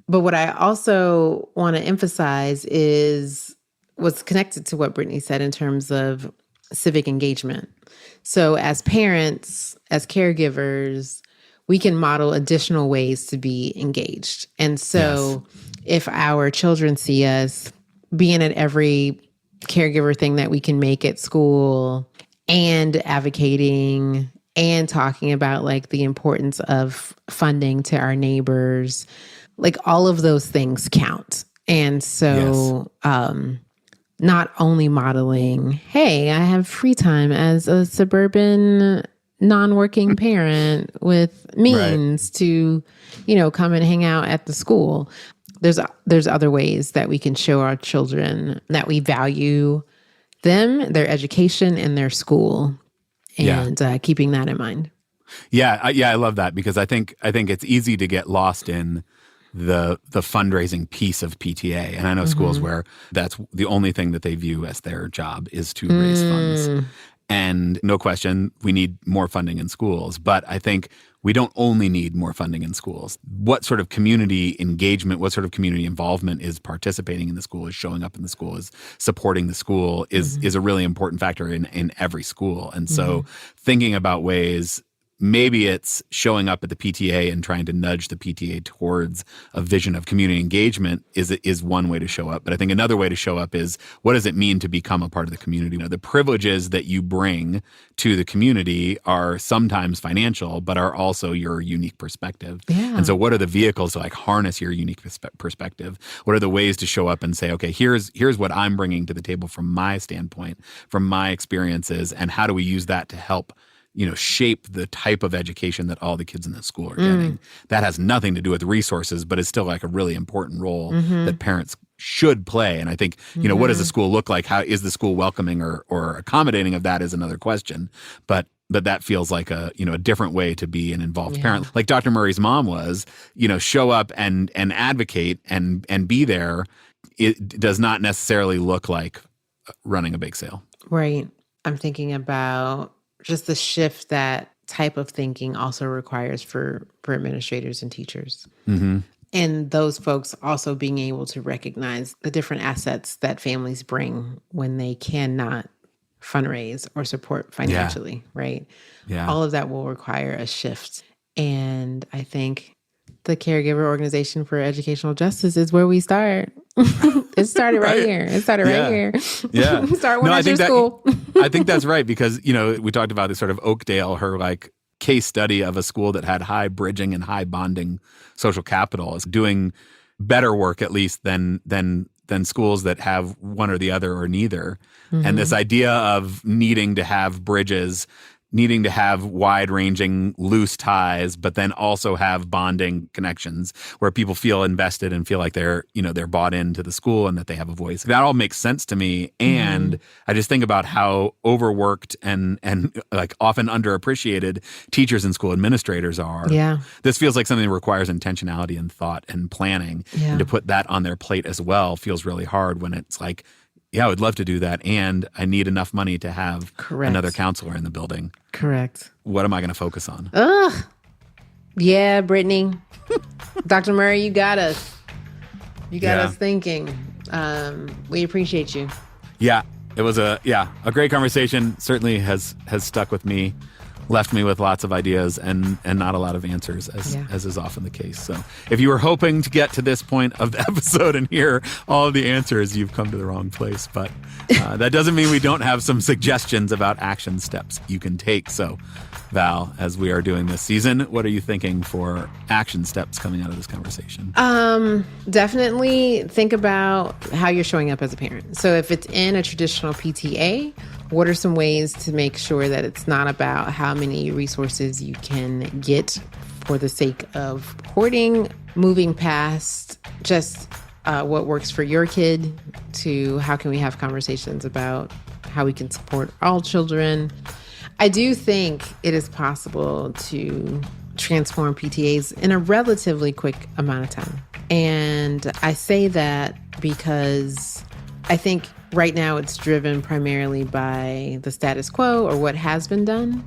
But what I also want to emphasize is what's connected to what Brittany said in terms of civic engagement. So as parents, as caregivers, we can model additional ways to be engaged. And so if our children see us being at every caregiver thing that we can make at school and advocating and talking about like the importance of funding to our neighbors, like all of those things count. And so not only modeling, hey, I have free time as a suburban non-working parent with means to, come and hang out at the school. There's other ways that we can show our children that we value them, their education, and their school, and keeping that in mind. I love that because I think it's easy to get lost in the fundraising piece of PTA, and I know schools where that's the only thing that they view as their job is to raise funds. And no question, we need more funding in schools. But I think we don't only need more funding in schools. What sort of community engagement, what sort of community involvement is participating in the school, is showing up in the school, is supporting the school is a really important factor in every school. And so thinking about ways, maybe it's showing up at the PTA and trying to nudge the PTA towards a vision of community engagement is one way to show up. But I think another way to show up is, what does it mean to become a part of the community? The privileges that you bring to the community are sometimes financial, but are also your unique perspective. Yeah. And so what are the vehicles to like harness your unique perspective? What are the ways to show up and say, okay, here's what I'm bringing to the table from my standpoint, from my experiences, and how do we use that to help shape the type of education that all the kids in the school are getting. That has nothing to do with resources, but it's still like a really important role that parents should play. And I think, what does the school look like? How is the school welcoming or accommodating of that is another question. But that feels like a different way to be an involved parent. Like Dr. Murray's mom was, show up and advocate and be there. It does not necessarily look like running a bake sale. Right. I'm thinking about just the shift that type of thinking also requires for administrators and teachers. And those folks also being able to recognize the different assets that families bring when they cannot fundraise or support financially, right? Yeah. All of that will require a shift. And I think the Caregiver Organization for Educational Justice is where we start. It started right here. It started right here. Yeah. Start when at your school. I think that's right because, we talked about this sort of Oakdale, her like case study of a school that had high bridging and high bonding social capital is doing better work at least than schools that have one or the other or neither. And this idea of needing to have bridges, needing to have wide-ranging loose ties, but then also have bonding connections where people feel invested and feel like they're bought into the school and that they have a voice. That all makes sense to me. And I just think about how overworked and like often underappreciated teachers and school administrators are. Yeah. This feels like something that requires intentionality and thought and planning. Yeah. And to put that on their plate as well feels really hard when it's like, yeah, I would love to do that. And I need enough money to have another counselor in the building. Correct. What am I going to focus on? Yeah, Brittany. Dr. Murray, you got us. You got us thinking. We appreciate you. Yeah, it was a great conversation. Certainly has stuck with me. Left me with lots of ideas and not a lot of answers, as is often the case. So if you were hoping to get to this point of the episode and hear all of the answers, you've come to the wrong place. But that doesn't mean we don't have some suggestions about action steps you can take. So Val, as we are doing this season, what are you thinking for action steps coming out of this conversation? Definitely think about how you're showing up as a parent. So if it's in a traditional PTA, what are some ways to make sure that it's not about how many resources you can get for the sake of hoarding, moving past just what works for your kid to how can we have conversations about how we can support all children. I do think it is possible to transform PTAs in a relatively quick amount of time. And I say that because I think right now it's driven primarily by the status quo or what has been done.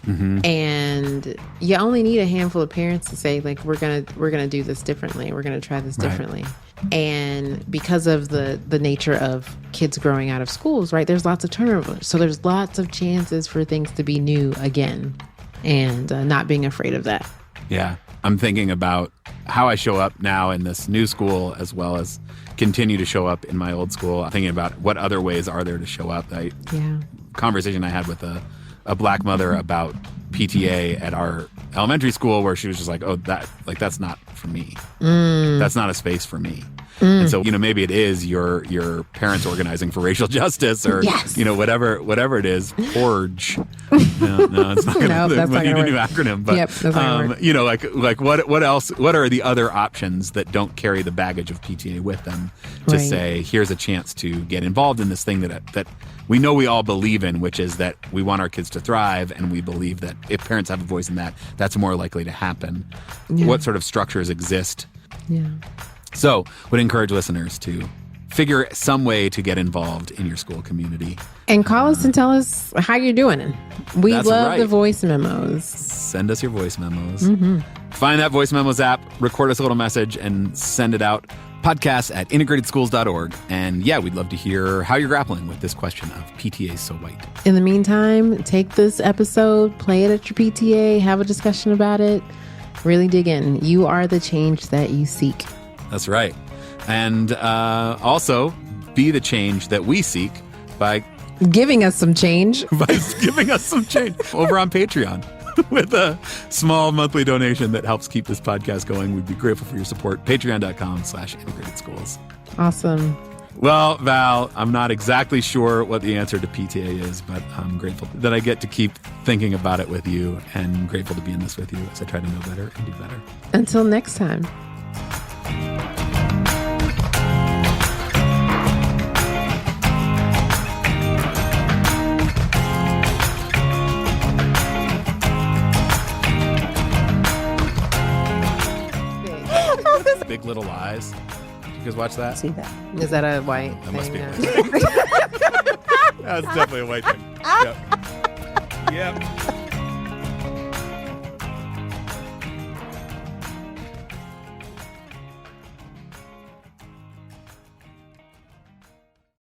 Mm-hmm. And you only need a handful of parents to say, like, we're gonna do this differently. We're gonna try this differently. And because of the nature of kids growing out of schools, right, there's lots of turnover. So there's lots of chances for things to be new again, and not being afraid of that. Yeah. I'm thinking about how I show up now in this new school as well as continue to show up in my old school. I'm thinking about what other ways are there to show up. Conversation I had with a black mother about PTA at our elementary school, where she was just like, oh, that's not for me. That's not a space for me. And so, maybe it is your parents organizing for racial justice, or whatever it is. Forge. No, it's not gonna. No, that's not need gonna a new work. acronym. But that's not gonna work. like what else? What are the other options that don't carry the baggage of PTA with them to say, here's a chance to get involved in this thing that we know we all believe in, which is that we want our kids to thrive, and we believe that if parents have a voice in that, that's more likely to happen. Yeah. What sort of structures exist? Yeah. So would encourage listeners to figure some way to get involved in your school community. And call us and tell us how you're doing it. We love the voice memos. Send us your voice memos. Mm-hmm. Find that voice memos app, record us a little message, and send it out. podcast@integratedschools.org. And we'd love to hear how you're grappling with this question of PTA So White. In the meantime, take this episode, play it at your PTA, have a discussion about it, really dig in. You are the change that you seek. That's right. And also be the change that we seek by giving us some change. By giving us some change over on Patreon. With a small monthly donation that helps keep this podcast going. We'd be grateful for your support. Patreon.com/integratedschools. Awesome. Well, Val, I'm not exactly sure what the answer to PTA is, but I'm grateful that I get to keep thinking about it with you, and grateful to be in this with you as I try to know better and do better. Until next time. Big Little Lies. Did you guys watch that? See that? Is that a white That thing? must be a white thing. That's definitely a white thing. Yep.